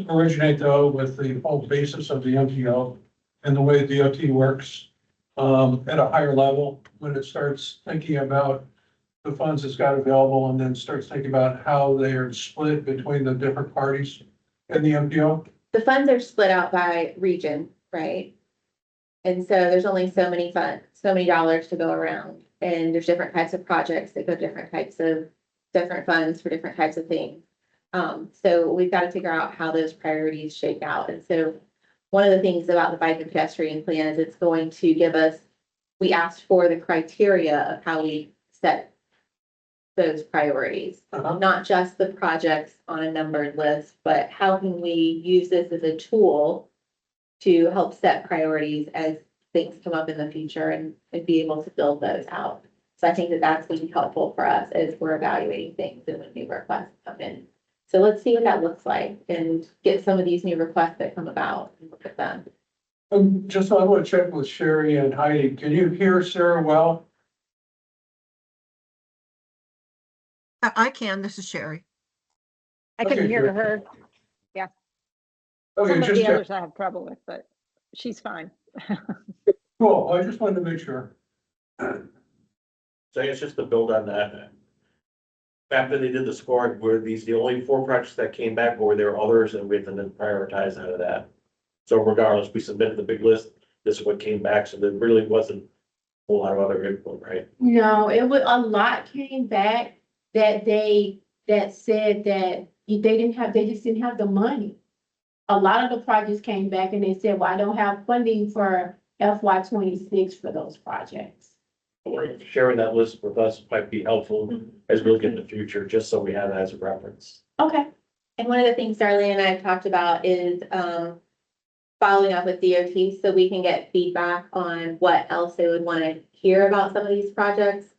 originate though with the whole basis of the MPO and the way DOT works at a higher level, when it starts thinking about the funds it's got available, and then starts thinking about how they are split between the different parties in the MPO?
The funds are split out by region, right? And so there's only so many funds, so many dollars to go around, and there's different types of projects that go different funds for different types of things. So we've got to figure out how those priorities shake out. And so one of the things about the bike and pedestrian plan is it's going to give us, we asked for the criteria of how we set those priorities, not just the projects on a numbered list, but how can we use this as a tool to help set priorities as things come up in the future, and be able to build those out. So I think that that's going to be helpful for us as we're evaluating things and when new requests come in. So let's see what that looks like and get some of these new requests that come about and look at them.
Just I want to check with Sherry and Heidi. Can you hear Sarah well?
I can, this is Sherry.
I can
Okay,
hear
good.
her.
Okay,
Some of
just
the
check.
others I have trouble with, but she's fine.
Cool. I just wanted to make sure.
So I guess just to build on that. After they did the scoring, were these the only 4 projects that came back, or were there others and we had to then prioritize out of that? So regardless, we submitted the big list, this is what came back, so there really wasn't a whole lot of other input, right?
No, it was, a lot came back that that said that they just didn't have the money. A lot of the projects came back and they said, well, I don't have funding for FY 26 for those projects.
Or sharing that list with us might be helpful as we look in the future, just so we have that as a reference.
Okay.
And one of the things Darlene and I have talked about is, following up with DOT so we can get feedback on what else they would want to hear about some of these projects.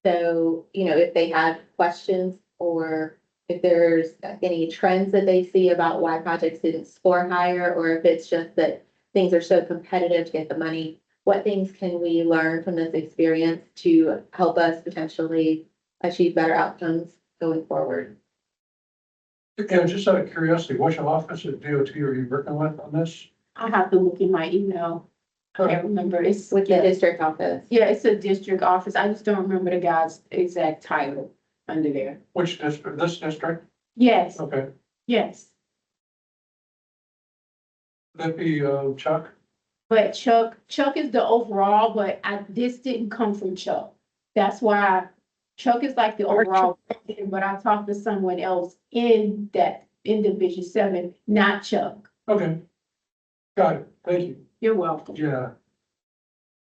So, you know, if they have questions or if there's any trends that they see about why projects didn't score higher, or if it's just that things are so competitive to get the money, what things can we learn from this experience to help us potentially achieve better outcomes going forward?
Yeah, just out of curiosity, which office at DOT are you working with on this?
I have to look in my email. I can't remember. It's
With the district office?
yeah, it's a district office. I just don't remember the guy's exact title under there.
Which district? This district?
Yes,
Okay.
yes.
That'd be Chuck?
But Chuck is the overall, but this didn't come from Chuck. That's why Chuck is like the overall, but I talked to someone else in Division 7, not Chuck.
Okay. Got it. Thank you.
You're welcome.
Yeah.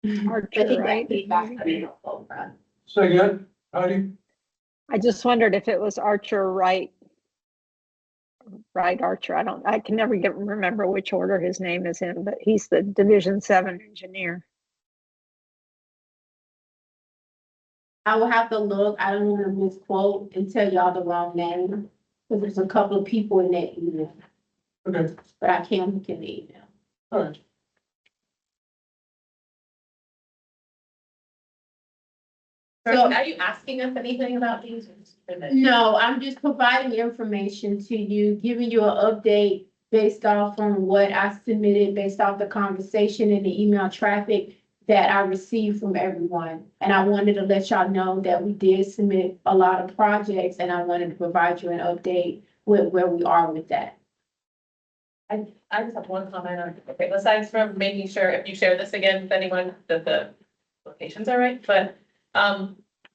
I
Archer,
think that
right?
feedback would be helpful for us.
Say again, Heidi?
I just wondered if it was Archer, right Archer. I can never remember which order his name is in, but he's the Division 7 engineer.
I will have to look. I don't want to misquote and tell y'all the wrong name. Because there's a couple of people in that email,
Okay,
but I can't look in the email.
all right.
So
Are you asking us anything about these?
no, I'm just providing information to you, giving you an update based off on what I submitted, based off the conversation and the email traffic that I received from everyone. And I wanted to let y'all know that we did submit a lot of projects and I wanted to provide you an update with where we are with that.
I just have one comment on, okay, besides from making sure if you share this again with anyone, that the locations are right, but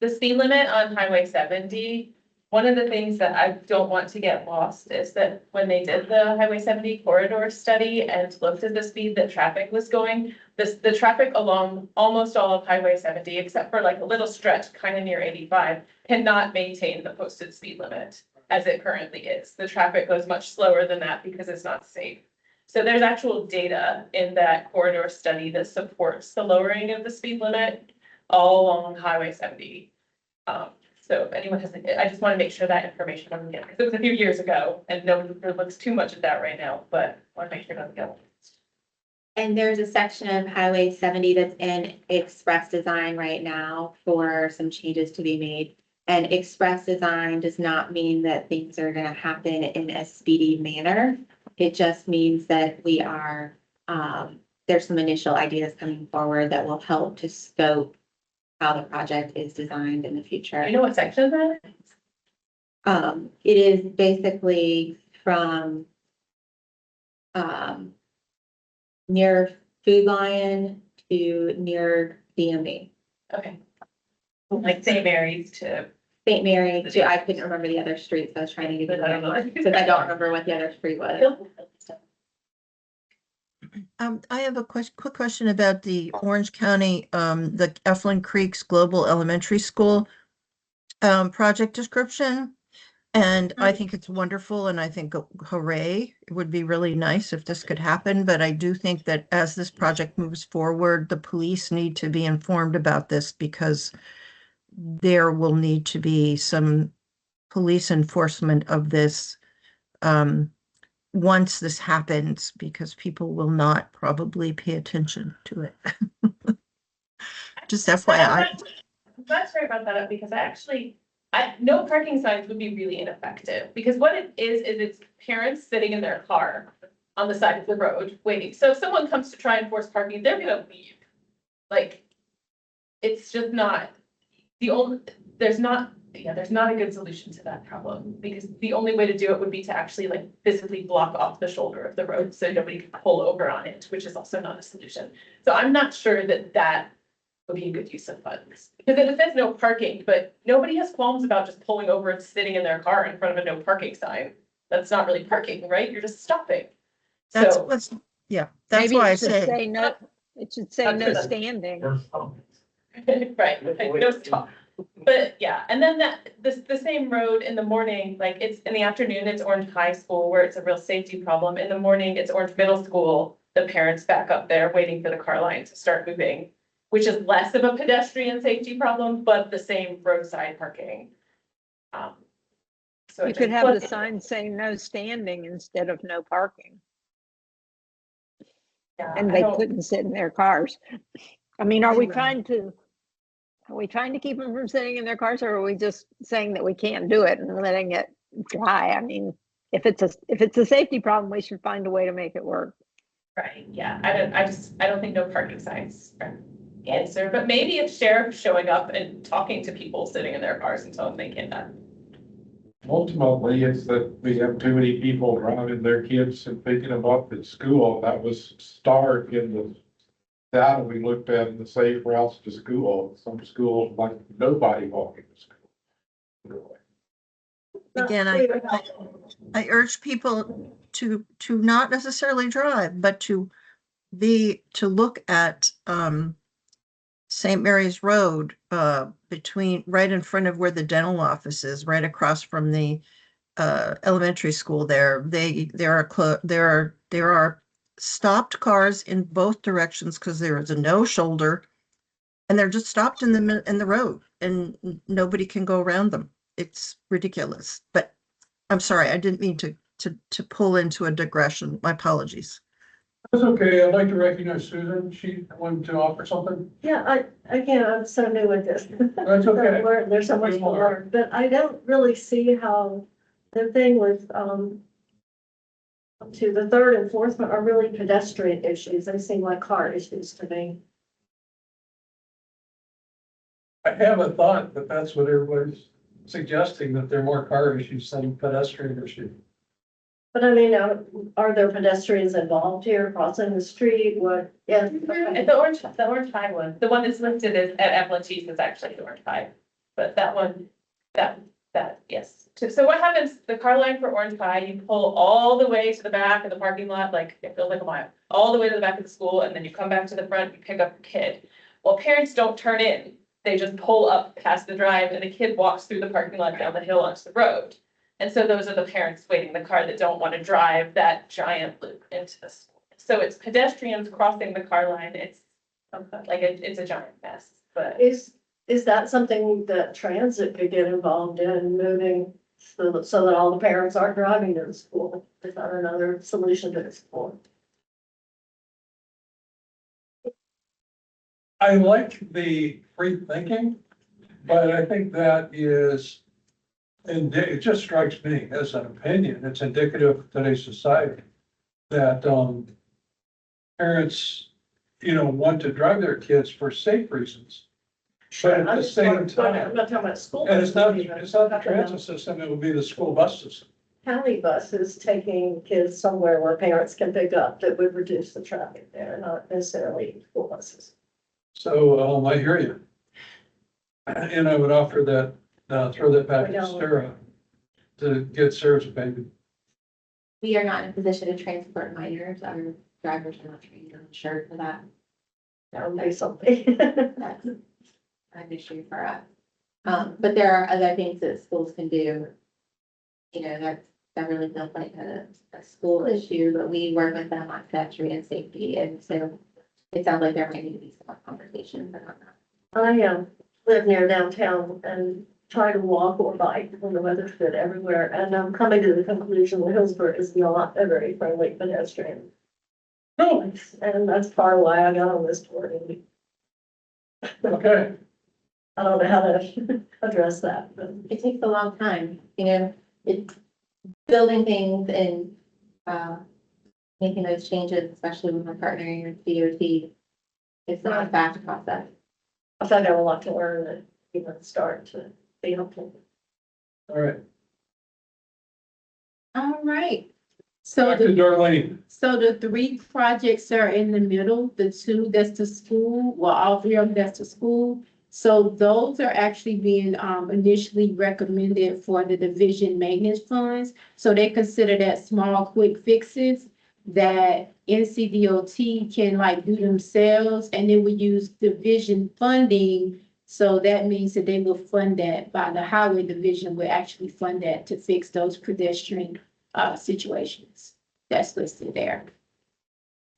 the speed limit on Highway 70, one of the things that I don't want to get lost is that when they did the Highway 70 corridor study and looked at the speed that traffic was going, the traffic along almost all of Highway 70, except for like a little stretch kind of near 85, cannot maintain the posted speed limit as it currently is. The traffic goes much slower than that because it's not safe. So there's actual data in that corridor study that supports the lowering of the speed limit all along Highway 70. So if anyone has, I just want to make sure that information doesn't get, because it was a few years ago and no one looks too much at that right now, but I want to make sure it doesn't get.
And there's a section of Highway 70 that's in express design right now for some changes to be made. And express design does not mean that things are gonna happen in a speedy manner. It just means that we are, there's some initial ideas coming forward that will help to scope how the project is designed in the future.
Do you know what section that is?
It is basically from, near Food Lion to near DMV.
Okay. Like St. Mary's to.
St. Mary, too. I couldn't remember the other streets. I was trying to give you the right one, because I don't remember what the other street was.
I have a quick question about the Orange County, the Eflin Creeks Global Elementary School project description. And I think it's wonderful, and I think hooray, it would be really nice if this could happen. But I do think that as this project moves forward, the police need to be informed about this, because there will need to be some police enforcement of this once this happens, because people will not probably pay attention to it. Just FYI.
I'm glad Sherry brought that up because no parking signs would be really ineffective. Because what it is it's parents sitting in their car on the side of the road waiting. So if someone comes to try and force parking, they're gonna leave. Like, it's just not, there's not a good solution to that problem. Because the only way to do it would be to actually like physically block off the shoulder of the road so nobody can pull over on it, which is also not a solution. So I'm not sure that would be a good use of funds. Because it says no parking, but nobody has qualms about just pulling over and sitting in their car in front of a no parking sign. That's not really parking, right? You're just stopping.
That's
So
what's, yeah, that's
Maybe
why I
it should
say,
say no, it should say no standing.
right, no stop. But yeah, and then the same road in the morning, like it's in the afternoon, it's Orange High School where it's a real safety problem. In the morning, it's Orange Middle School. The parents back up there waiting for the car line to start moving, which is less of a pedestrian safety problem, but the same roadside parking. So
You could have the sign saying no standing instead of no parking,
yeah,
and they couldn't sit in their cars. I mean, are we trying to keep them from sitting in their cars, or are we just saying that we can't do it and letting it die? I mean, if it's a safety problem, we should find a way to make it work.
Right, yeah, I don't think no parking signs are the answer, but maybe if sheriff showing up and talking to people sitting in their cars and telling them they can't do that.
Ultimately, it's that we have too many people driving their kids and picking them up at school. That was stark in the data we looked at in the safe routes to school. Some schools, like nobody walking to school.
again, I urge people to not necessarily drive, but to look at St. Mary's Road, right in front of where the dental office is, right across from the elementary school there. There are stopped cars in both directions because there is a no shoulder, and they're just stopped in the road, and nobody can go around them. It's ridiculous. But I'm sorry, I didn't mean to pull into a digression. My apologies.
That's okay. I'd like to recognize Susan. She wanted to offer something.
Yeah, I'm so new at this.
That's okay.
There's so much
Good
to
Lord.
learn, but I don't really see how the thing with, to the third and fourth one are really pedestrian issues. They seem like car issues to me.
I have a thought that that's what everybody's suggesting, that there are more car issues than pedestrian issues.
But I mean, are there pedestrians involved here crossing the street? What? Yeah.
And the orange High one, the one that's listed as at Appalachian is actually the Orange High. But that one, yes. So what happens, the car line for Orange High, you pull all the way to the back of the parking lot, like it feels like a mile, all the way to the back of the school, and then you come back to the front, you pick up your kid. Well, parents don't turn in, they just pull up past the drive and the kid walks through the parking lot down the hill onto the road. And so those are the parents waiting in the car that don't want to drive that giant loop into the school. So it's pedestrians crossing the car line. It's like it's a giant mess, but.
Is that something that transit could get involved in, moving so that all the parents aren't driving to the school? Is that another solution to explore?
I like the free thinking, but I think that is, and it just strikes me as an opinion, it's indicative of today's society that parents, want to drive their kids for safe reasons. But at the same time,
I'm not talking about school.
and it's not the transit system, it would be the school bus system.
County buses taking kids somewhere where parents can pick up that would reduce the traffic there, not necessarily school buses.
So I hear you. And I would offer that, throw that back to Sarah to get Sarah's opinion.
We are not in a position to transport minors. Our drivers are not trained or insured for that.
That would be something.
That's an issue for us. But there are other things that schools can do. That really feels like a school issue, but we work with them on pedestrian safety. And so it sounds like there might need to be some more conversations around that.
I live near downtown, and try to walk or bike when the weather's good everywhere. And I'm coming to the conclusion that Hillsborough is not a very friendly pedestrian. place, and that's part of why I got on this board. And
Okay,
I don't know how to address that, but
It takes a long time, you know, it's building things and, making those changes, especially when we're partnering with DOT. It's not a fast process.
I feel like I have a lot to learn and even start to be helpful.
all right.
All right. So
Back to Darlene.
So the three projects are in the middle, the two that's the school, well, all three of them that's the school. So those are actually being initially recommended for the division maintenance funds. So they consider that small, quick fixes that NCDOT can like do themselves, and then we use division funding. So that means that they will fund that by the highway division will actually fund that to fix those pedestrian situations that's listed there.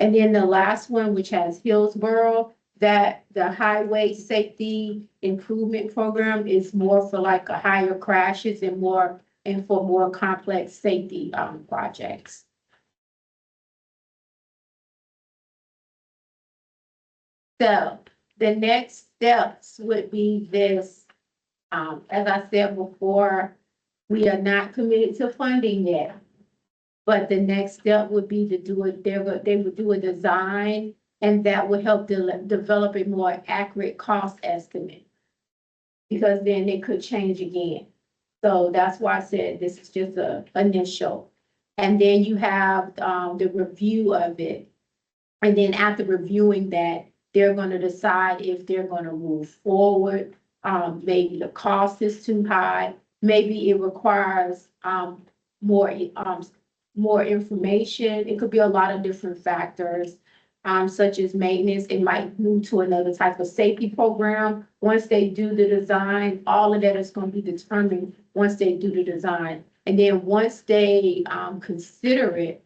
And then the last one, which has Hillsborough, that the highway safety improvement program is more for like a higher crashes and more, and for more complex safety projects. So the next steps would be this, as I said before, we are not committed to funding yet. But the next step would be to do it, they would do a design, and that would help develop a more accurate cost estimate. Because then it could change again. So that's why I said this is just a initial. And then you have the review of it. And then after reviewing that, they're gonna decide if they're gonna move forward. Maybe the cost is too high, maybe it requires more information. It could be a lot of different factors, such as maintenance. It might move to another type of safety program. Once they do the design, all of that is going to be determined once they do the design. And then once they consider it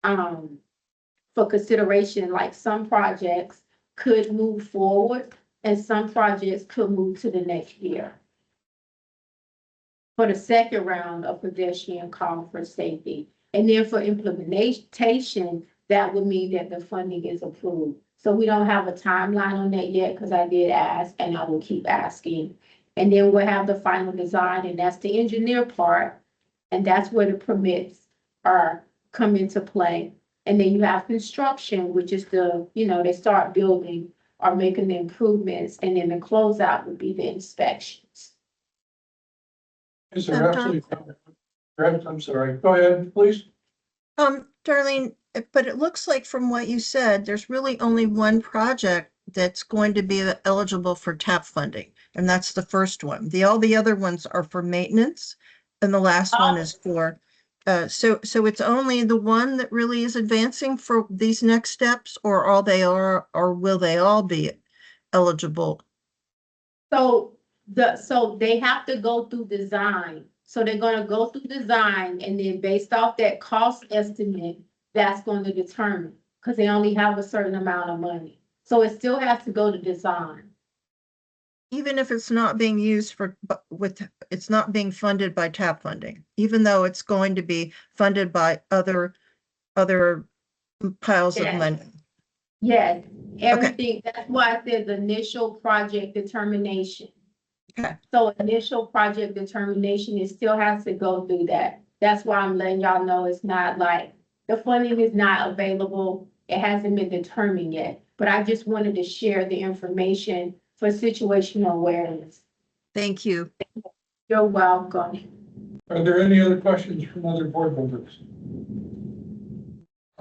for consideration, like some projects could move forward and some projects could move to the next year for the second round of pedestrian call for safety. And then for implementation, that would mean that the funding is approved. So we don't have a timeline on that yet, because I did ask and I will keep asking. And then we'll have the final design, and that's the engineer part. And that's where the permits come into play. And then you have construction, which is they start building or making the improvements. And then the closeout would be the inspections.
Is there absolutely, I'm sorry, go ahead, please.
Darlene, but it looks like from what you said, there's really only one project that's going to be eligible for TAP funding, and that's the first one. All the other ones are for maintenance, and the last one is for, so it's only the one that really is advancing for these next steps, or all they are, or will they all be eligible?
So they have to go through design. So they're gonna go through design, and then based off that cost estimate, that's going to determine, because they only have a certain amount of money. So it still has to go to design.
Even if it's not being used it's not being funded by TAP funding, even though it's going to be funded by other piles of
Yes.
money.
Yes, everything, that's why I said the initial project determination.
Okay.
So initial project determination, it still has to go through that. That's why I'm letting y'all know it's not like, the funding is not available. It hasn't been determined yet, but I just wanted to share the information for situational awareness.
Thank you.
You're welcome.
Are there any other questions from other board members?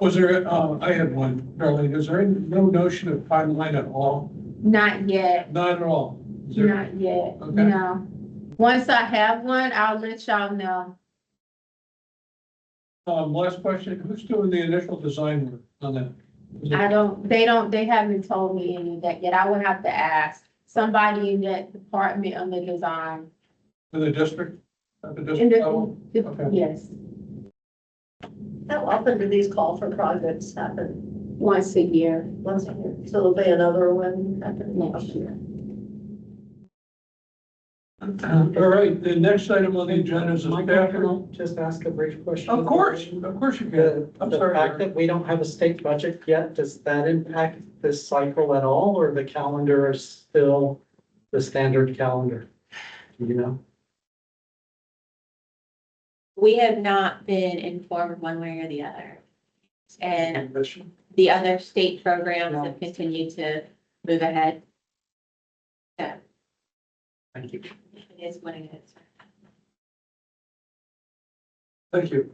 Was there, I had one, Darlene, is there no notion of timeline at all?
Not yet,
Not at all? Is there-
not yet,
Okay.
no. Once I have one, I'll let y'all know.
Last question, who's doing the initial design work on that? Is it-
They haven't told me any of that yet. I would have to ask somebody in that department on the design.
For the district? At the
In
district
the,
level? Okay.
yes,
how often do these call for projects happen?
once a year,
Once a year, so there'll be another one after
next year.
All right, the next item on the agenda is a
Michael,
staff.
can I just ask a brief question?
Of course you can.
The,
I'm
the
sorry.
fact that we don't have a state budget yet, does that impact this cycle at all, or the calendar is still the standard calendar? Do you know?
We have not been informed one way or the other. And the other state programs have continued to move ahead. So
Thank you.
it is what it is.
Thank you.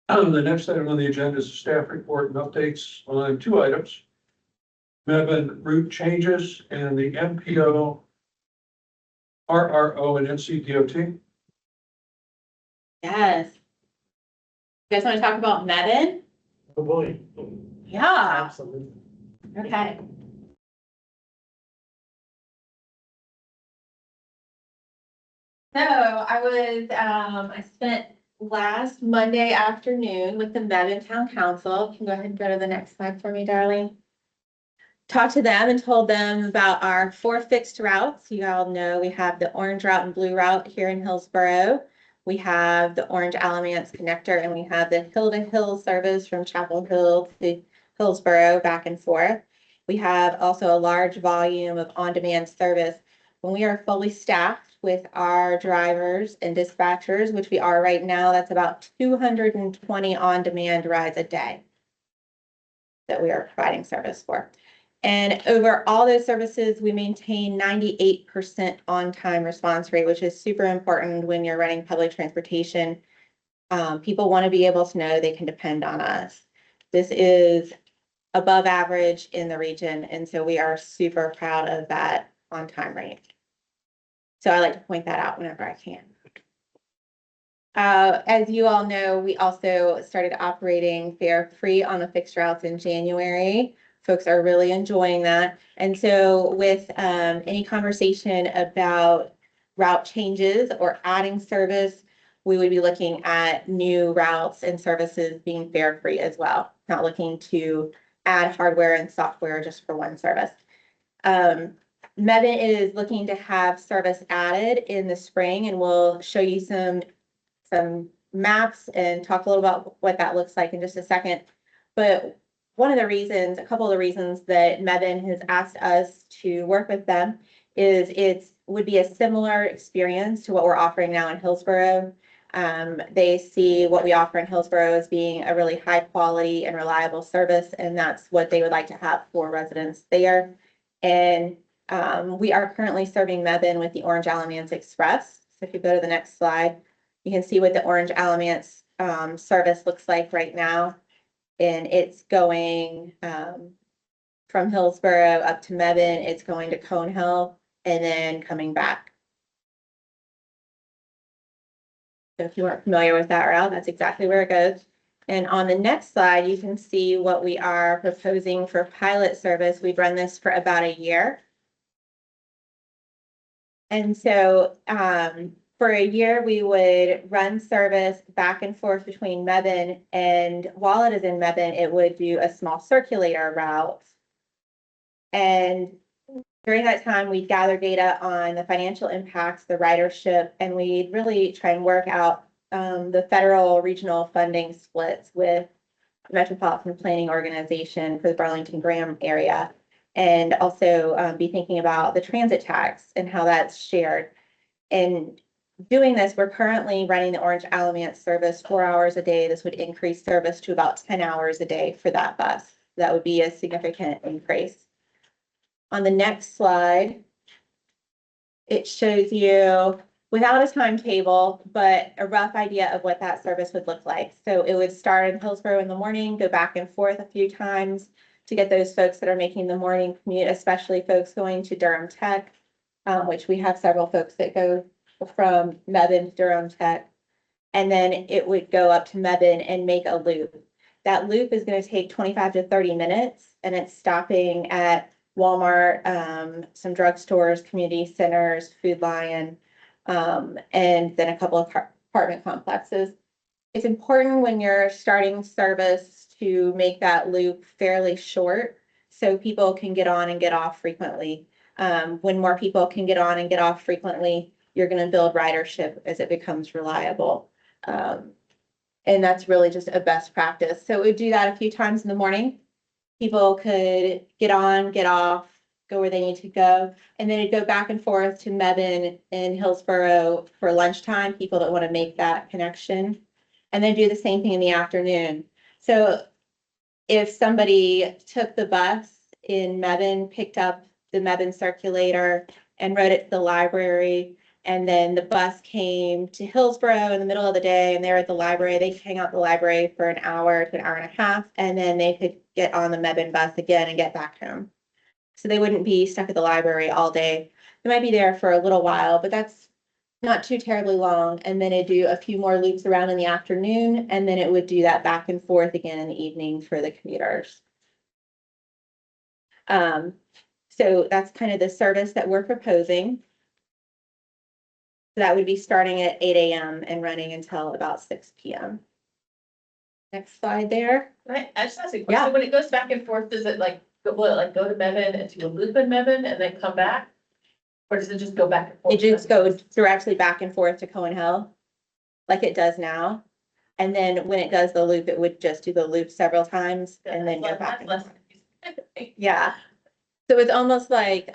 The next item on the agenda is a staff report and updates on two items. Mebane route changes and the MPO, RRO and NCDOT.
Yes. You guys want to talk about Mebane?
Oh, boy.
Yeah,
Absolutely.
okay. So I spent last Monday afternoon with the Mebane Town Council. Can you go ahead and go to the next slide for me, darling? Talked to them and told them about our 4 fixed routes. You all know we have the orange route and blue route here in Hillsborough. We have the Orange Alamance connector, and we have the hill to hill service from Chapel Hill to Hillsborough back and forth. We have also a large volume of on-demand service. When we are fully staffed with our drivers and dispatchers, which we are right now, that's about 220 on-demand rides a day that we are providing service for. And over all those services, we maintain 98% on-time response rate, which is super important when you're running public transportation. People want to be able to know they can depend on us. This is above average in the region, and so we are super proud of that on-time rate. So I like to point that out whenever I can. As you all know, we also started operating fare free on the fixed routes in January. Folks are really enjoying that. And so with any conversation about route changes or adding service, we would be looking at new routes and services being fare free as well. Not looking to add hardware and software just for one service. Mebane is looking to have service added in the spring, and we'll show you some maps and talk a little about what that looks like in just a second. But a couple of the reasons that Mebane has asked us to work with them is it would be a similar experience to what we're offering now in Hillsborough. They see what we offer in Hillsborough as being a really high quality and reliable service, and that's what they would like to have for residents there. And we are currently serving Mebane with the Orange Alamance Express. So if you go to the next slide, you can see what the Orange Alamance service looks like right now. And it's going from Hillsborough up to Mebane. It's going to Cone Hill and then coming back. So if you weren't familiar with that route, that's exactly where it goes. And on the next slide, you can see what we are proposing for pilot service. We've run this for about a year. And so for a year, we would run service back and forth between Mebane, and while it is in Mebane, it would do a small circulator route. And during that time, we'd gather data on the financial impacts, the ridership, and we'd really try and work out the federal regional funding splits with the Metropolitan Planning Organization for the Burlington-Graham area. And also be thinking about the transit tax and how that's shared. And doing this, we're currently running the Orange Alamance service 4 hours a day. This would increase service to about 10 hours a day for that bus. That would be a significant increase. On the next slide, it shows you, without a timetable, but a rough idea of what that service would look like. So it would start in Hillsborough in the morning, go back and forth a few times to get those folks that are making the morning commute, especially folks going to Durham Tech, which we have several folks that go from Mebane to Durham Tech. And then it would go up to Mebane and make a loop. That loop is going to take 25 to 30 minutes, and it's stopping at Walmart, some drugstores, community centers, Food Lion, and then a couple of apartment complexes. It's important when you're starting service to make that loop fairly short so people can get on and get off frequently.
When more people can get on and get off frequently, you're gonna build ridership as it becomes reliable. And that's really just a best practice. So we do that a few times in the morning. People could get on, get off, go where they need to go, and then it'd go back and forth to Mebane and Hillsborough for lunchtime, people that want to make that connection. And then do the same thing in the afternoon. So if somebody took the bus in Mebane, picked up the Mebane circulator and rode it to the library, and then the bus came to Hillsborough in the middle of the day and they're at the library, they could hang out at the library for an hour to an hour and a half, and then they could get on the Mebane bus again and get back home. So they wouldn't be stuck at the library all day. They might be there for a little while, but that's not too terribly long. And then it'd do a few more loops around in the afternoon, and then it would do that back and forth again in the evening for the commuters. So that's kind of the service that we're proposing. That would be starting at 8 a.m. and running until about 6 p.m. Next slide there.
I just asked a
Yeah.
question, when it goes back and forth, does it like, will it like go to Mebane and do a loop in Mebane and then come back? Or does it just go back and forth?
It just goes directly back and forth to Cohen Hill, like it does now. And then when it does the loop, it would just do the loop several times and then go back and forth. Yeah. So it's almost like,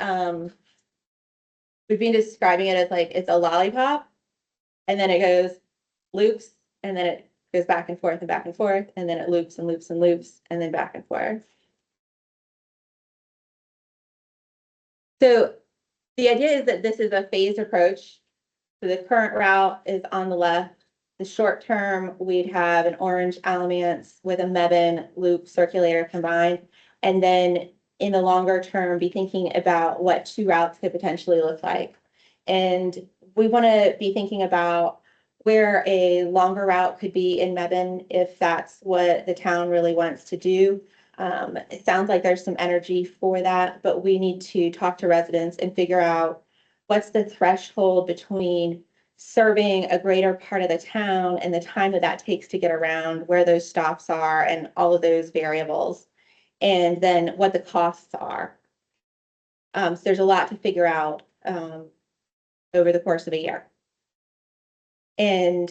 we've been describing it as like, it's a lollipop. And then it goes loops, and then it goes back and forth and back and forth, and then it loops and loops and loops, and then back and forth. So the idea is that this is a phased approach. So the current route is on the left. The short term, we'd have an orange Alamance with a Mebane loop circulator combined. And then in the longer term, be thinking about what two routes could potentially look like. And we want to be thinking about where a longer route could be in Mebane if that's what the town really wants to do. It sounds like there's some energy for that, but we need to talk to residents and figure out what's the threshold between serving a greater part of the town and the time that that takes to get around, where those stops are, and all of those variables, and then what the costs are. So there's a lot to figure out over the course of a year. And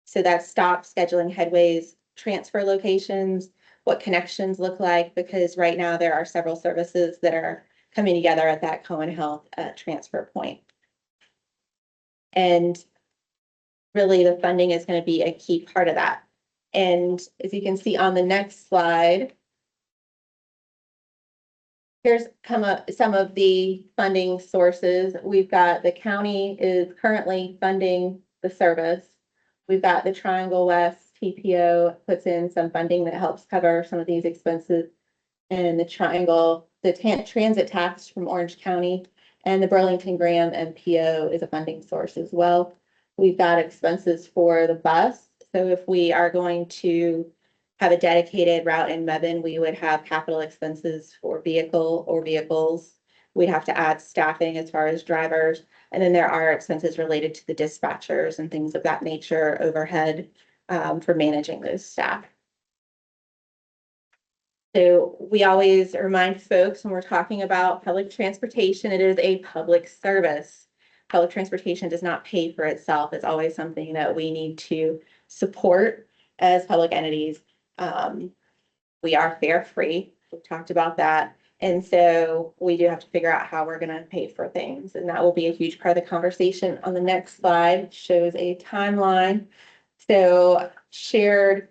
so that's stop scheduling headways, transfer locations, what connections look like, because right now there are several services that are coming together at that Cohen Hill transfer point. And really the funding is going to be a key part of that. And as you can see on the next slide, here's some of the funding sources. We've got the county is currently funding the service. We've got the Triangle West TPO puts in some funding that helps cover some of these expenses. And the Triangle, the transit tax from Orange County, and the Burlington Graham MPO is a funding source as well. We've got expenses for the bus. So if we are going to have a dedicated route in Mebane, we would have capital expenses for vehicle or vehicles. We'd have to add staffing as far as drivers. And then there are expenses related to the dispatchers and things of that nature, overhead for managing those staff. So we always remind folks when we're talking about public transportation, it is a public service. Public transportation does not pay for itself. It's always something that we need to support as public entities. We are fare free. We've talked about that. And so we do have to figure out how we're going to pay for things. And that will be a huge part of the conversation. On the next slide shows a timeline. So shared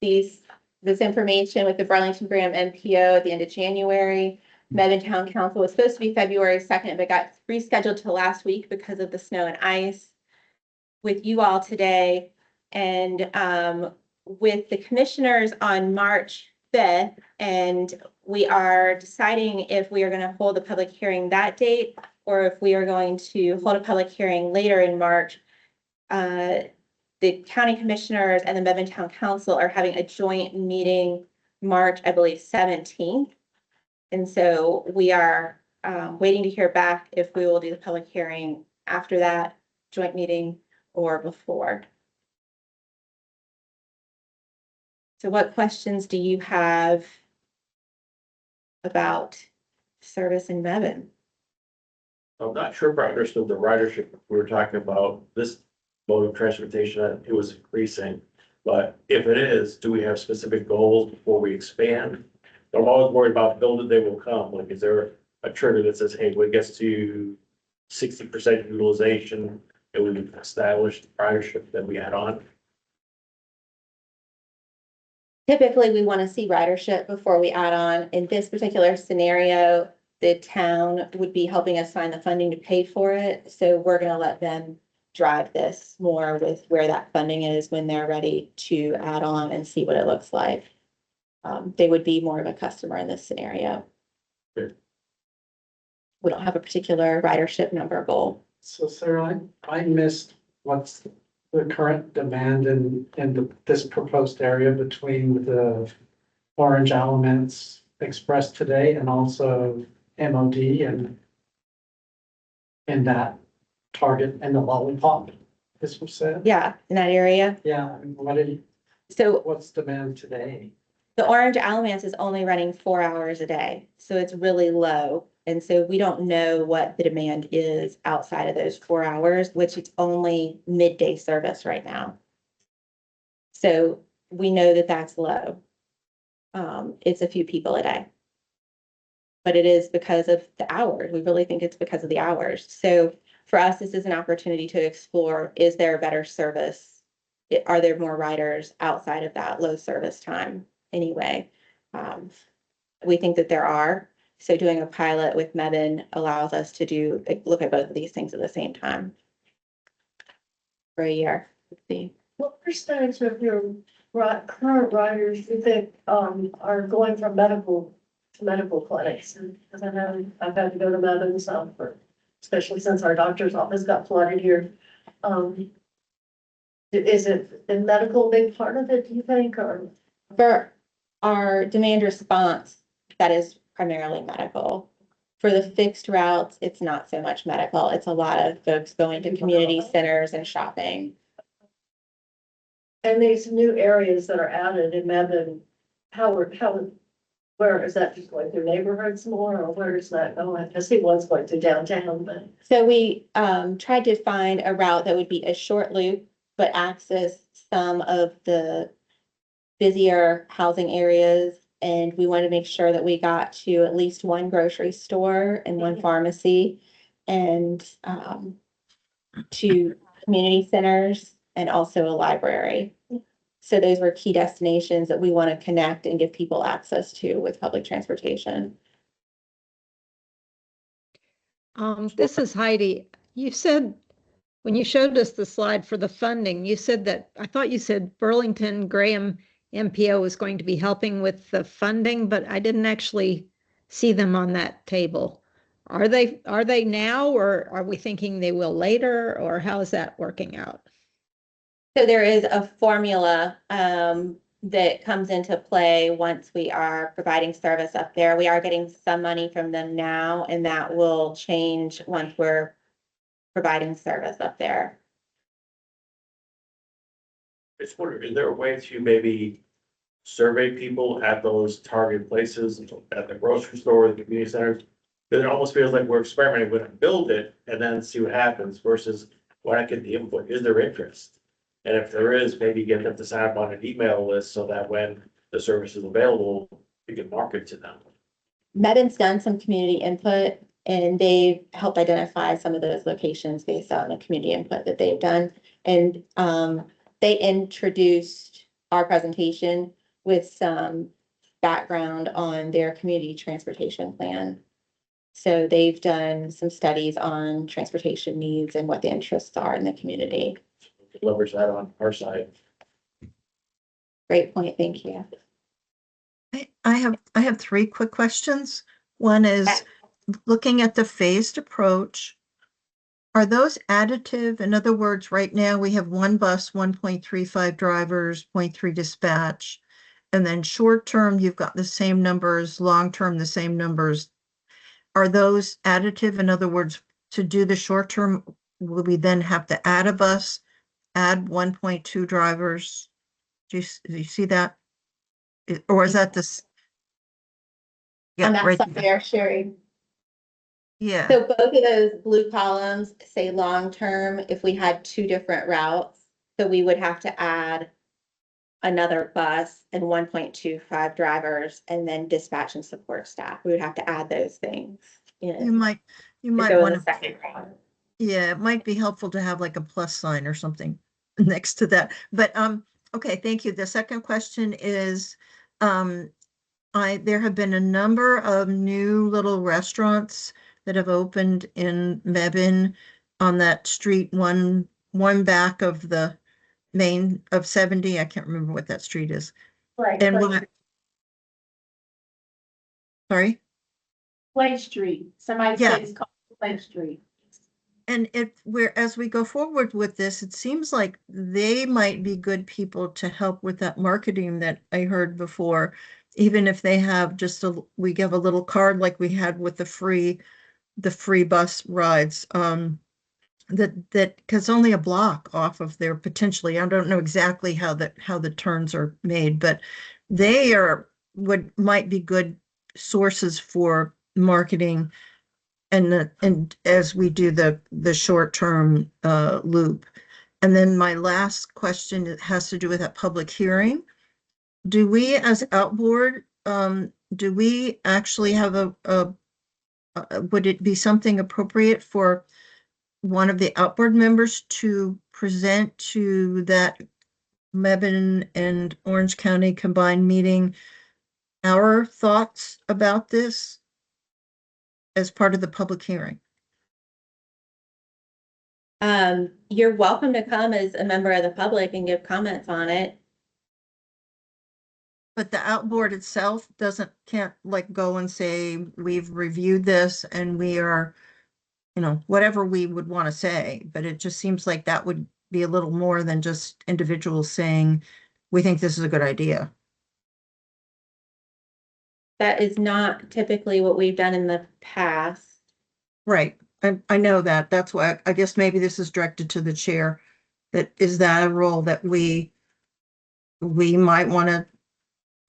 this information with the Burlington Graham MPO at the end of January. Mebane Town Council was supposed to be February 2nd, but got rescheduled to last week because of the snow and ice. With you all today and with the commissioners on March 5th, and we are deciding if we are going to hold a public hearing that date or if we are going to hold a public hearing later in March. The county commissioners and the Mebane Town Council are having a joint meeting March, I believe, 17th. And so we are waiting to hear back if we will do the public hearing after that joint meeting or before. So what questions do you have about service in Mebane.
I'm not sure if I understood the ridership. We were talking about this mode of transportation, it was increasing. But if it is, do we have specific goals before we expand? I'm always worried about build it, they will come. Like, is there a trigger that says, hey, when it gets to 60% utilization, and we've established ridership that we add on?
Typically, we want to see ridership before we add on. In this particular scenario, the town would be helping us find the funding to pay for it. So we're going to let them drive this more with where that funding is when they're ready to add on and see what it looks like. They would be more of a customer in this scenario.
Good.
We don't have a particular ridership number goal.
So Sarah, I missed what's the current demand in this proposed area between the orange elements expressed today and also MOD and in that target and the lollipop, this was said?
Yeah, in that area.
Yeah, and what's demand today?
The orange Alamance is only running 4 hours a day, so it's really low. And so we don't know what the demand is outside of those 4 hours, which it's only midday service right now. So we know that that's low. It's a few people a day. But it is because of the hours. We really think it's because of the hours. So for us, this is an opportunity to explore, is there a better service? Are there more riders outside of that low service time anyway? We think that there are. So doing a pilot with Mebane allows us to look at both of these things at the same time for a year. Let's see.
What percentage of your current riders do you think, are going from medical to medical clinics? Because I know I've had to go to Mebane some especially since our doctor's office got flooded here. Is it the medical a big part of it, do you think, or?
For our demand response, that is primarily medical. For the fixed routes, it's not so much medical. It's a lot of folks going to community centers and shopping.
And these new areas that are added in Mebane, where is that just going through neighborhoods more, or where is that going? I see one's going through downtown, but.
So we tried to find a route that would be a short loop, but access some of the busier housing areas. And we wanted to make sure that we got to at least one grocery store and one pharmacy and to community centers and also a library. So those were key destinations that we want to connect and give people access to with public transportation.
This is Heidi. You said, when you showed us the slide for the funding, you said that, I thought you said Burlington Graham MPO was going to be helping with the funding, but I didn't actually see them on that table. Are they now, or are we thinking they will later, or how is that working out?
So there is a formula that comes into play once we are providing service up there. We are getting some money from them now, and that will change once we're providing service up there.
I just wonder, is there a way to maybe survey people at those target places, at the grocery store, the community centers? Because it almost feels like we're experimenting, we're gonna build it and then see what happens versus why not get the input? Is there interest? And if there is, maybe get them to sign up on an email list so that when the service is available, you can market to them.
Mebane's done some community input, and they've helped identify some of those locations based on the community input that they've done. And they introduced our presentation with some background on their community transportation plan. So they've done some studies on transportation needs and what the interests are in the community.
Leverage that on our side.
Great point, thank you.
I have 3 quick questions. One is, looking at the phased approach, are those additive? In other words, right now we have 1 bus, 1.35 drivers, 0.3 dispatch. And then short term, you've got the same numbers, long term, the same numbers. Are those additive? In other words, to do the short term, will we then have to add a bus, add 1.2 drivers? Do you see that? Or is that this?
And
Yeah, right.
that's up there, Sherry.
Yeah,
So both of those blue columns say long-term if we had two different routes. So we would have to add another bus and 1.25 drivers and then dispatch and support staff. We would have to add those things
you
in
might, you
to
might
go in
want
the
to,
second route.
yeah, it might be helpful to have like a plus sign or something next to that. But, okay, thank you. The second question is, um, there have been a number of new little restaurants that have opened in Mebane on that street, one back of the main of 70. I can't remember what that street is.
Right.
And what, sorry?
Play Street. Somebody
Yeah.
said it's called Play Street.
And as we go forward with this, it seems like they might be good people to help with that marketing that I heard before. Even if they have we give a little card like we had with the free bus rides. Because only a block off of there potentially. I don't know exactly how the turns are made, but they might be good sources for marketing and as we do the short term loop. And then my last question has to do with that public hearing. Do we as Outboard, do we actually have would it be something appropriate for one of the Outboard members to present to that Mebane and Orange County combined meeting our thoughts about this as part of the public hearing?
You're welcome to come as a member of the public and give comments on it.
But the Outboard itself can't like go and say, we've reviewed this and we are, whatever we would want to say, but it just seems like that would be a little more than just individuals saying, we think this is a good idea.
That is not typically what we've done in the past.
Right. I know that. That's why I guess maybe this is directed to the chair. Is that a role that we might want to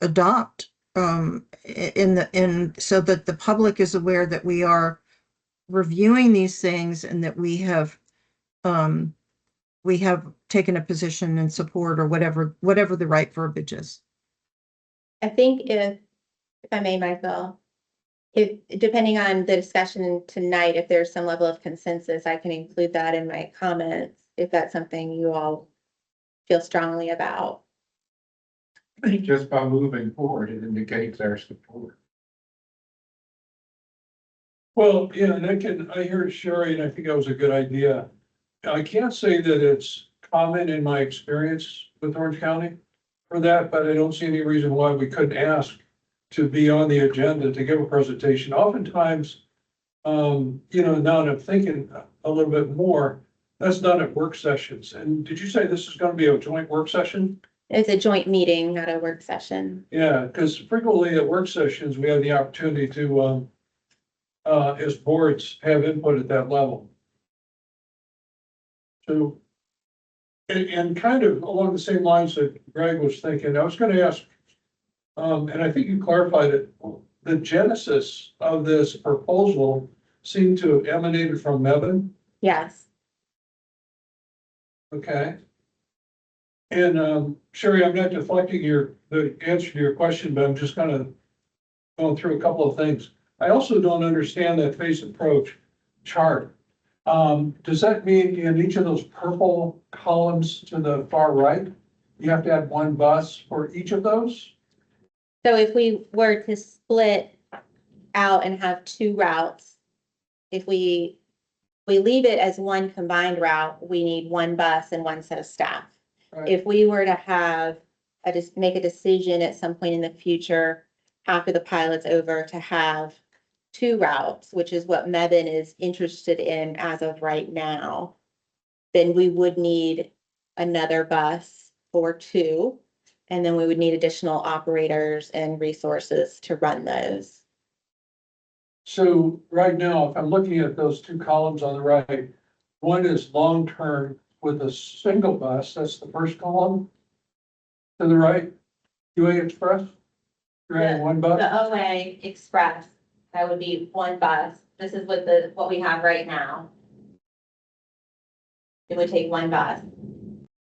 adopt so that the public is aware that we are reviewing these things and that we have taken a position in support or whatever the right verbiage is.
I think if I may, Michael, if depending on the discussion tonight, if there's some level of consensus, I can include that in my comments if that's something you all feel strongly about.
I think just by moving forward, it indicates our support.
Well, yeah, and I heard Sherry, and I think that was a good idea. I can't say that it's common in my experience with Orange County for that, but I don't see any reason why we couldn't ask to be on the agenda to give a presentation. Oftentimes, now that I'm thinking a little bit more, that's done at work sessions. And did you say this is going to be a joint work session?
It's a joint meeting, not a work session.
Yeah, because frequently at work sessions, we have the opportunity to, as boards, have input at that level. So, and kind of along the same lines that Greg was thinking, I was going to ask, and I think you clarified it, the genesis of this proposal seemed to have emanated from Mebane.
Yes.
Okay. And Sherry, I'm not deflecting the answer to your question, but I'm just kind of going through a couple of things. I also don't understand that phased approach chart. Does that mean in each of those purple columns to the far right, you have to add one bus for each of those?
So if we were to split out and have two routes, if we leave it as one combined route, we need one bus and one set of staff.
Right.
If we were to have make a decision at some point in the future after the pilot's over to have two routes, which is what Mebane is interested in as of right now, then we would need another bus or two. And then we would need additional operators and resources to run those.
So right now, if I'm looking at those two columns on the right, one is long-term with a single bus. That's the first column. To the right, UA Express. You're adding one bus.
The OA Express, that would be one bus
This is what we have right now. It would take one bus.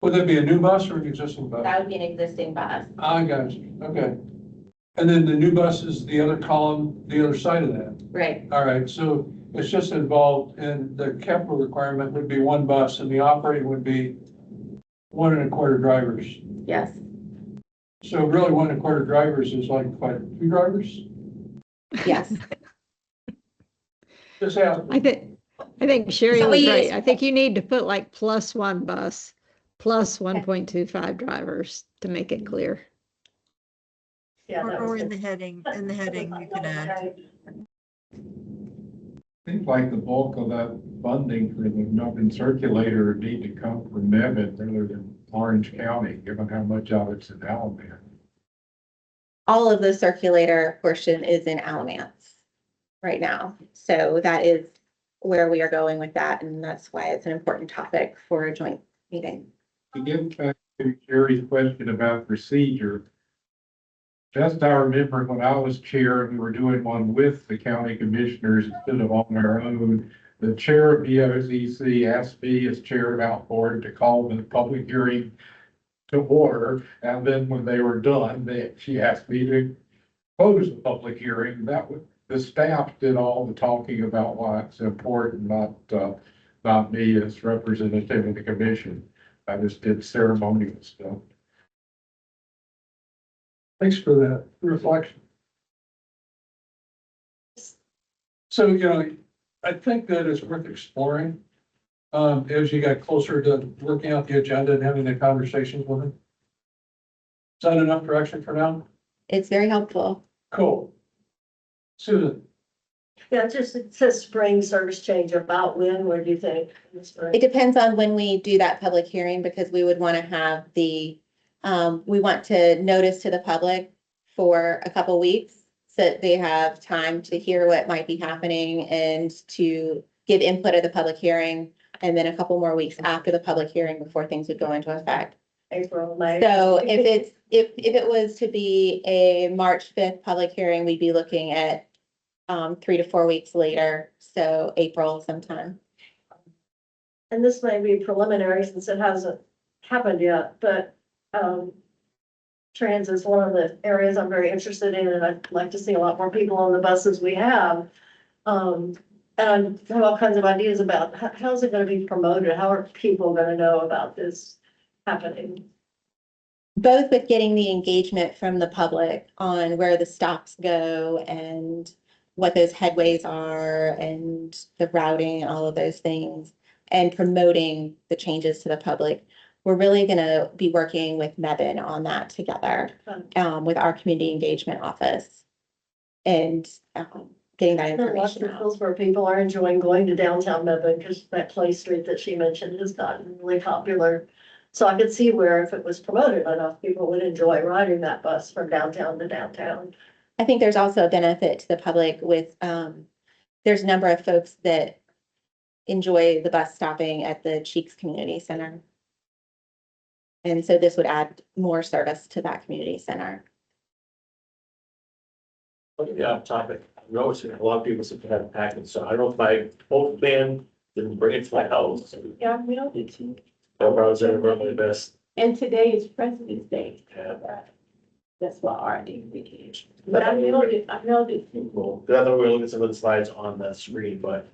Would that be a new bus or an existing bus?
That would be an existing bus.
I got you, okay. And then the new bus is the other column, the other side of that.
Right.
All right, so it's just involved, and the capital requirement would be one bus, and the operating would be 1.25 drivers.
Yes.
So really, 1.25 drivers is like, what, 2 drivers?
Yes.
Just ask.
I think Sherry
So
was
we
right.
use-
I think you need to put like plus one bus, plus 1.25 drivers to make it clear.
Yeah. that
Or
was
in
good.
the heading, you can add.
Seems like the bulk of that funding for the Nubbin circulator need to come from Mebane rather than Orange County, given how much of it's in Alabama.
All of the circulator portion is in Alamance right now. So that is where we are going with that. And that's why it's an important topic for a joint meeting.
To get back to Jerry's question about procedure, best I remember when I was chair, we were doing one with the county commissioners instead of on our own. The chair of BOCC asked me as chair of Outboard to call the public hearing to order. And then when they were done, she asked me to close the public hearing. The staff did all the talking about why it's important, not me as representative of the commission. I just did ceremonial stuff.
Thanks for that reflection. So, I think that is worth exploring, as you got closer to working out the agenda and having the conversations with them. Is that enough direction for now?
It's very helpful.
Cool. Susan,
Yeah, it says spring service change. About when, where do you think? in the spring?
It depends on when we do that public hearing, because we would want to have we want to notice to the public for a couple weeks so that they have time to hear what might be happening and to give input at the public hearing. And then a couple more weeks after the public hearing before things would go into effect.
April, May.
So if it was to be a March 5th public hearing, we'd be looking at 3 to 4 weeks later, so April sometime.
And this may be preliminary since it hasn't happened yet, but trans is one of the areas I'm very interested in, and I'd like to see a lot more people on the buses we have. And I have all kinds of ideas about how's it gonna be promoted? How are people gonna know about this happening?
Both with getting the engagement from the public on where the stops go and what those headways are and the routing and all of those things, and promoting the changes to the public. We're really going to be working with Mebane on that together, with our community engagement office and getting that
There are lots
information
of
out.
schools where people are enjoying going to downtown Mebane because that Clay Street that she mentioned has gotten really popular. So I could see where if it was promoted enough, people would enjoy riding that bus from downtown to downtown.
I think there's also a benefit to the public with, there's a number of folks that enjoy the bus stopping at the Cheeks Community Center. And so this would add more service to that community center.
Yeah, topic. I noticed a lot of people seem to have packets, so I don't know if my old man didn't bring it to my house.
Yeah, we all did too.
I was in the best.
And today is President's Day.
Yeah.
That's what our day is. But I know that.
Well, I thought we were looking at some of the slides on the screen, but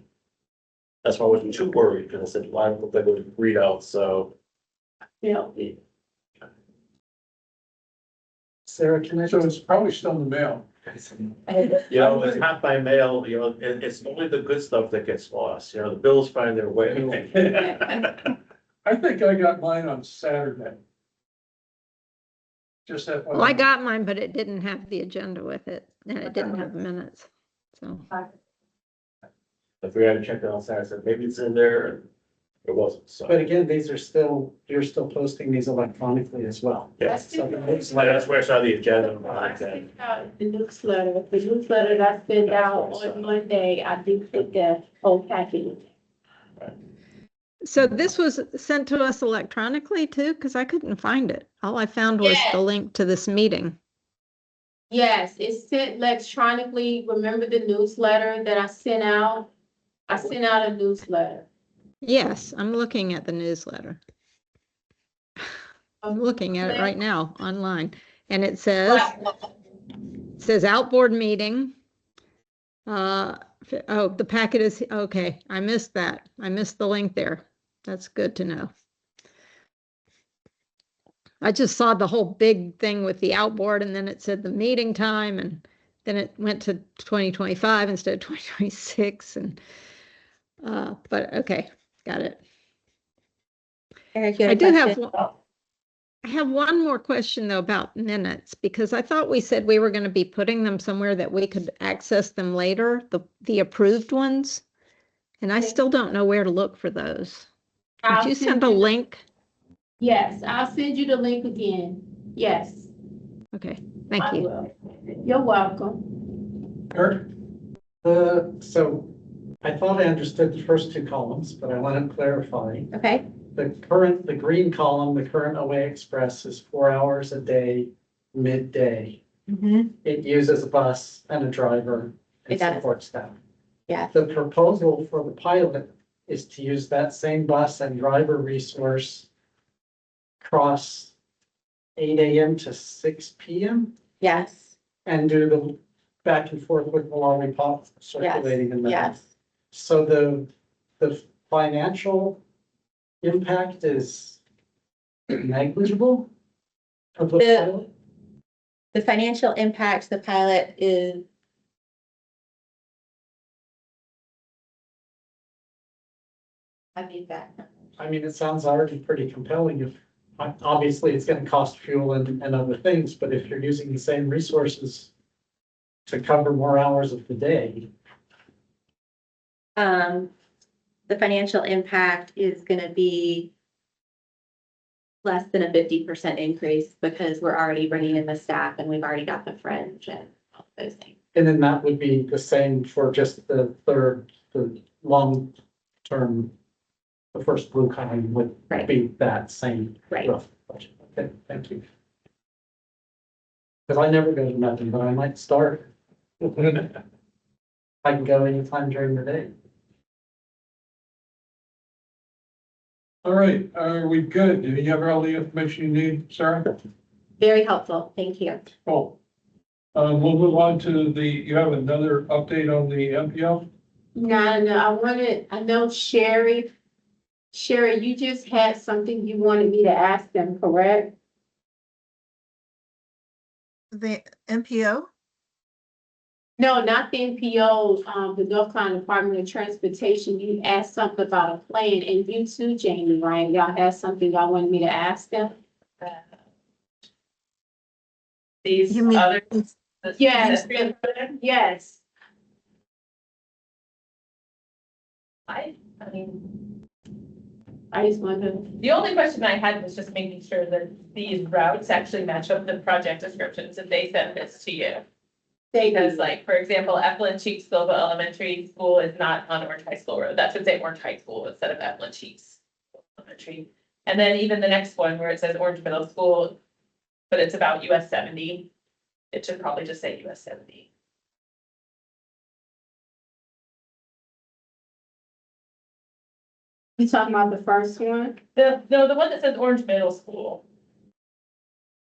that's why I wasn't too worried, because I said, well, I looked like it would read out, so.
Sarah, can I
so
just,
it's probably still in the mail.
It's not by mail, it's only the good stuff that gets lost, the bills find their way.
I think I got mine on Saturday. Just that.
Well, I got mine, but it didn't have the agenda with it, and it didn't have the minutes, so.
If we had to check it out, I said, maybe it's in there, and it wasn't, so.
but again, you're still posting these electronically as well.
Yes,
So it looks
that's where I saw the agenda.
I sent out the newsletter that I sent out on Monday, I did put the whole package.
So this was sent to us electronically too, because I couldn't find it. All I found was the link to this meeting.
Yes, it's sent electronically. Remember the newsletter that I sent out? I sent out a newsletter.
Yes, I'm looking at the newsletter. I'm looking at it right now online, and it says outboard meeting. Oh, the packet is, okay, I missed that. I missed the link there. That's good to know. I just saw the whole big thing with the outboard, and then it said the meeting time, and then it went to 2025 instead of 2026, and but okay, got it.
Eric, you
I
had a
do have
question?
I have one more question though about minutes, because I thought we said we were going to be putting them somewhere that we could access them later, the approved ones. And I still don't know where to look for those. Did
I'll
you
send
send a link?
Yes, I'll send you the link again. Yes,
Okay, thank
I
you.
will. You're welcome.
Eric?
So I thought I understood the first two columns, but I want to clarify.
Okay,
The green column, the current OA Express is 4 hours a day, midday. It uses a bus and a driver and
It does.
support staff.
yeah,
The proposal for the pilot is to use that same bus and driver resource cross 8 AM to 6 PM
yes,
and do the back and forth with the lollipop circulating in that.
yes.
So the financial impact is negligible of the
The-
pilot?
The financial impact, the pilot is. I need that.
I mean, it sounds already pretty compelling if, obviously, it's gonna cost fuel and other things, but if you're using the same resources to cover more hours of the day,
The financial impact is gonna be less than a 50% increase because we're already bringing in the staff and we've already got the fringe and all those things.
and then that would be the same for just the long term. The first blue column would
Right.
be that same
Right.
rough budget. Okay, thank you. Because I never go to nothing, but I might start. I can go anytime during the day.
All right, are we good? Do you have all the information you need, Sarah?
Very helpful. Thank you.
Cool. We'll move on to you have another update on the MPO?
No, I know Sherry, you just had something you wanted me to ask them, correct?
The MPO?
No, not the NPO, the North Carolina Department of Transportation. You asked something about a plan, and you too, Jamie, right? Y'all had something y'all wanted me to ask them?
These
You mean-
other.
Yes, yes.
I mean,
I just wanted,
the only question I had was just making sure that these routes actually match up the project descriptions if they send this to you. Because like, for example, Evelyn Cheeks-Silva Elementary School is not on Orange High School Road. That should say Orange High School instead of Evelyn Cheeks Elementary. And then even the next one where it says Orange Middle School, but it's about US 70. It should probably just say US 70.
you talking about the first one?
The one that says Orange Middle School,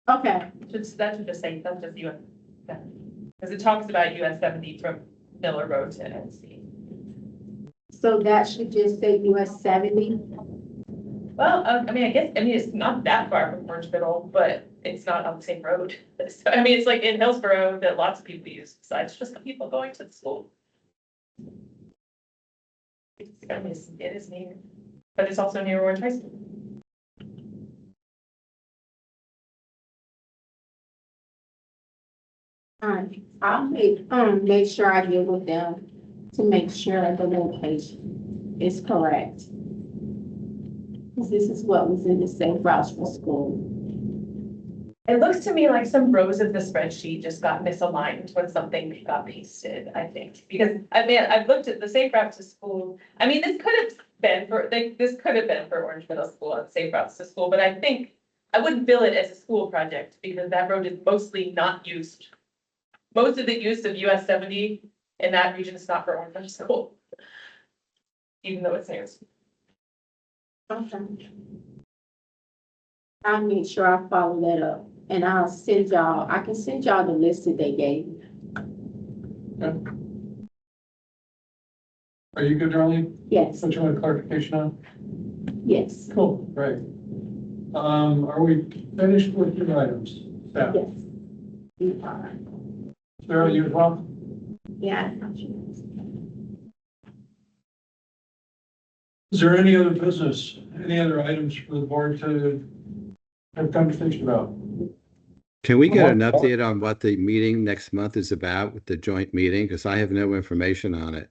Okay,
that should just say, that's just US. Because it talks about US 70 from Miller Road to NC.
so that should just say US 70?
Well, I mean, it's not that far from Orange Middle, but it's not on the same road. So, I mean, it's like in Hillsborough that lots of people use, besides just the people going to the school. I mean, it is near, but it's also near Orange High School.
Alright, I'll make sure I get with them to make sure the location is correct. 'Cause this is what was in the safe routes for school.
It looks to me like some rows of the spreadsheet just got misaligned when something got pasted, I think. Because, I mean, I've looked at the safe route to school. I mean, this could have been for Orange Middle School and safe routes to school, but I think I wouldn't bill it as a school project because that road is mostly not used most of the use of US 70 in that region is not for Orange School. Even though it's news.
I'll make sure I follow that up and I'll send y'all, I can send y'all the list that they gave.
Are you good, Darlene?
Yes,
What you want clarification on?
yes,
Cool, great. Are we finished with your items? Staff?
yes. You are.
Sarah, you as well?
Yeah.
Is there any other business, any other items for the board to have conversation about?
Can we get an update on what the meeting next month is about with the joint meeting? Because I have no information on it.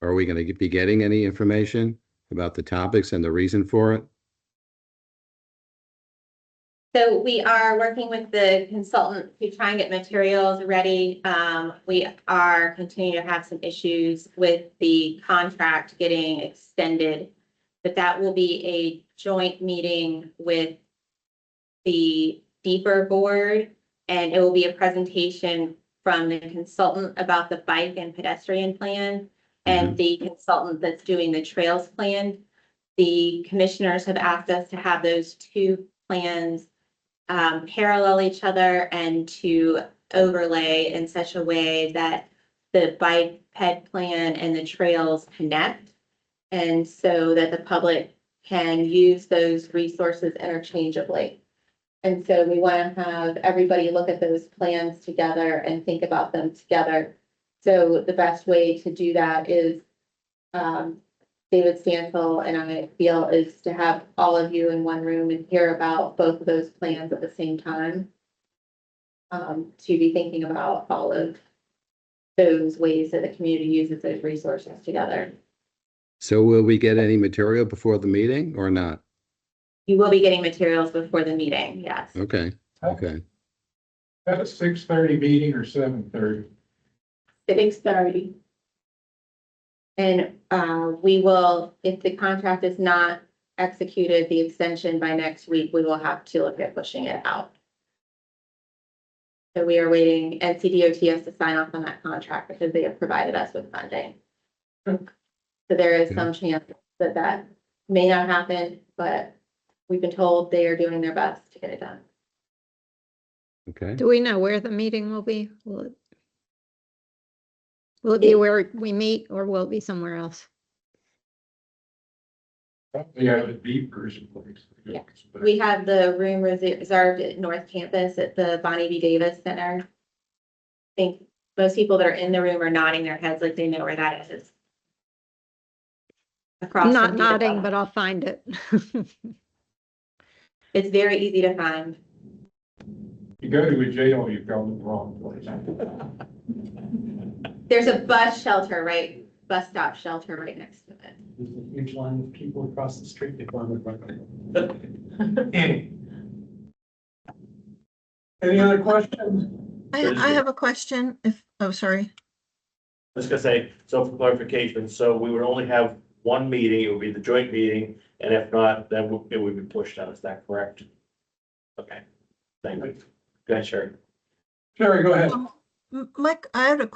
Are we going to be getting any information about the topics and the reason for it?
So we are working with the consultant to try and get materials ready. We are continuing to have some issues with the contract getting extended, but that will be a joint meeting with the deeper board, and it will be a presentation from the consultant about the bike and pedestrian plan and the consultant that's doing the trails plan. The commissioners have asked us to have those two plans parallel each other and to overlay in such a way that the bike ped plan and the trails connect. And so that the public can use those resources interchangeably. And so we want to have everybody look at those plans together and think about them together. So the best way to do that is David Stansel and I feel is to have all of you in one room and hear about both of those plans at the same time. To be thinking about all of those ways that the community uses those resources together.
So will we get any material before the meeting or not?
You will be getting materials before the meeting, yes.
Okay, okay.
At a 6:30 meeting or 7:30?
6:30.
And we will, if the contract is not executed, the extension by next week, we will have to look at pushing it out. So we are waiting, NCDOT has to sign off on that contract because they have provided us with funding. So there is some chance that that may not happen, but we've been told they are doing their best to get it done.
Okay.
Do we know where the meeting will be? Will it be where we meet or will it be somewhere else?
Probably at a deeper place.
Yeah. We have the room reserved at North Campus at the Bonnie B. Davis Center. I think most people that are in the room are nodding their heads like they know where that is. Across
I'm not
from
nodding,
the-
but I'll find it.
It's very easy to find.
You go to a jail, you've gone to the wrong place.
There's a bus shelter, right? Bus stop shelter right next to it.
There's a huge line of people across the street before the
Any other questions?
I have a question sorry.
I was gonna say, so for clarification, so we would only have one meeting, it would be the joint meeting, and if not, then it would be pushed out, is that correct? Okay, thank you. Go ahead, Sherry.
Sherry, go ahead.
Mike, I had a question.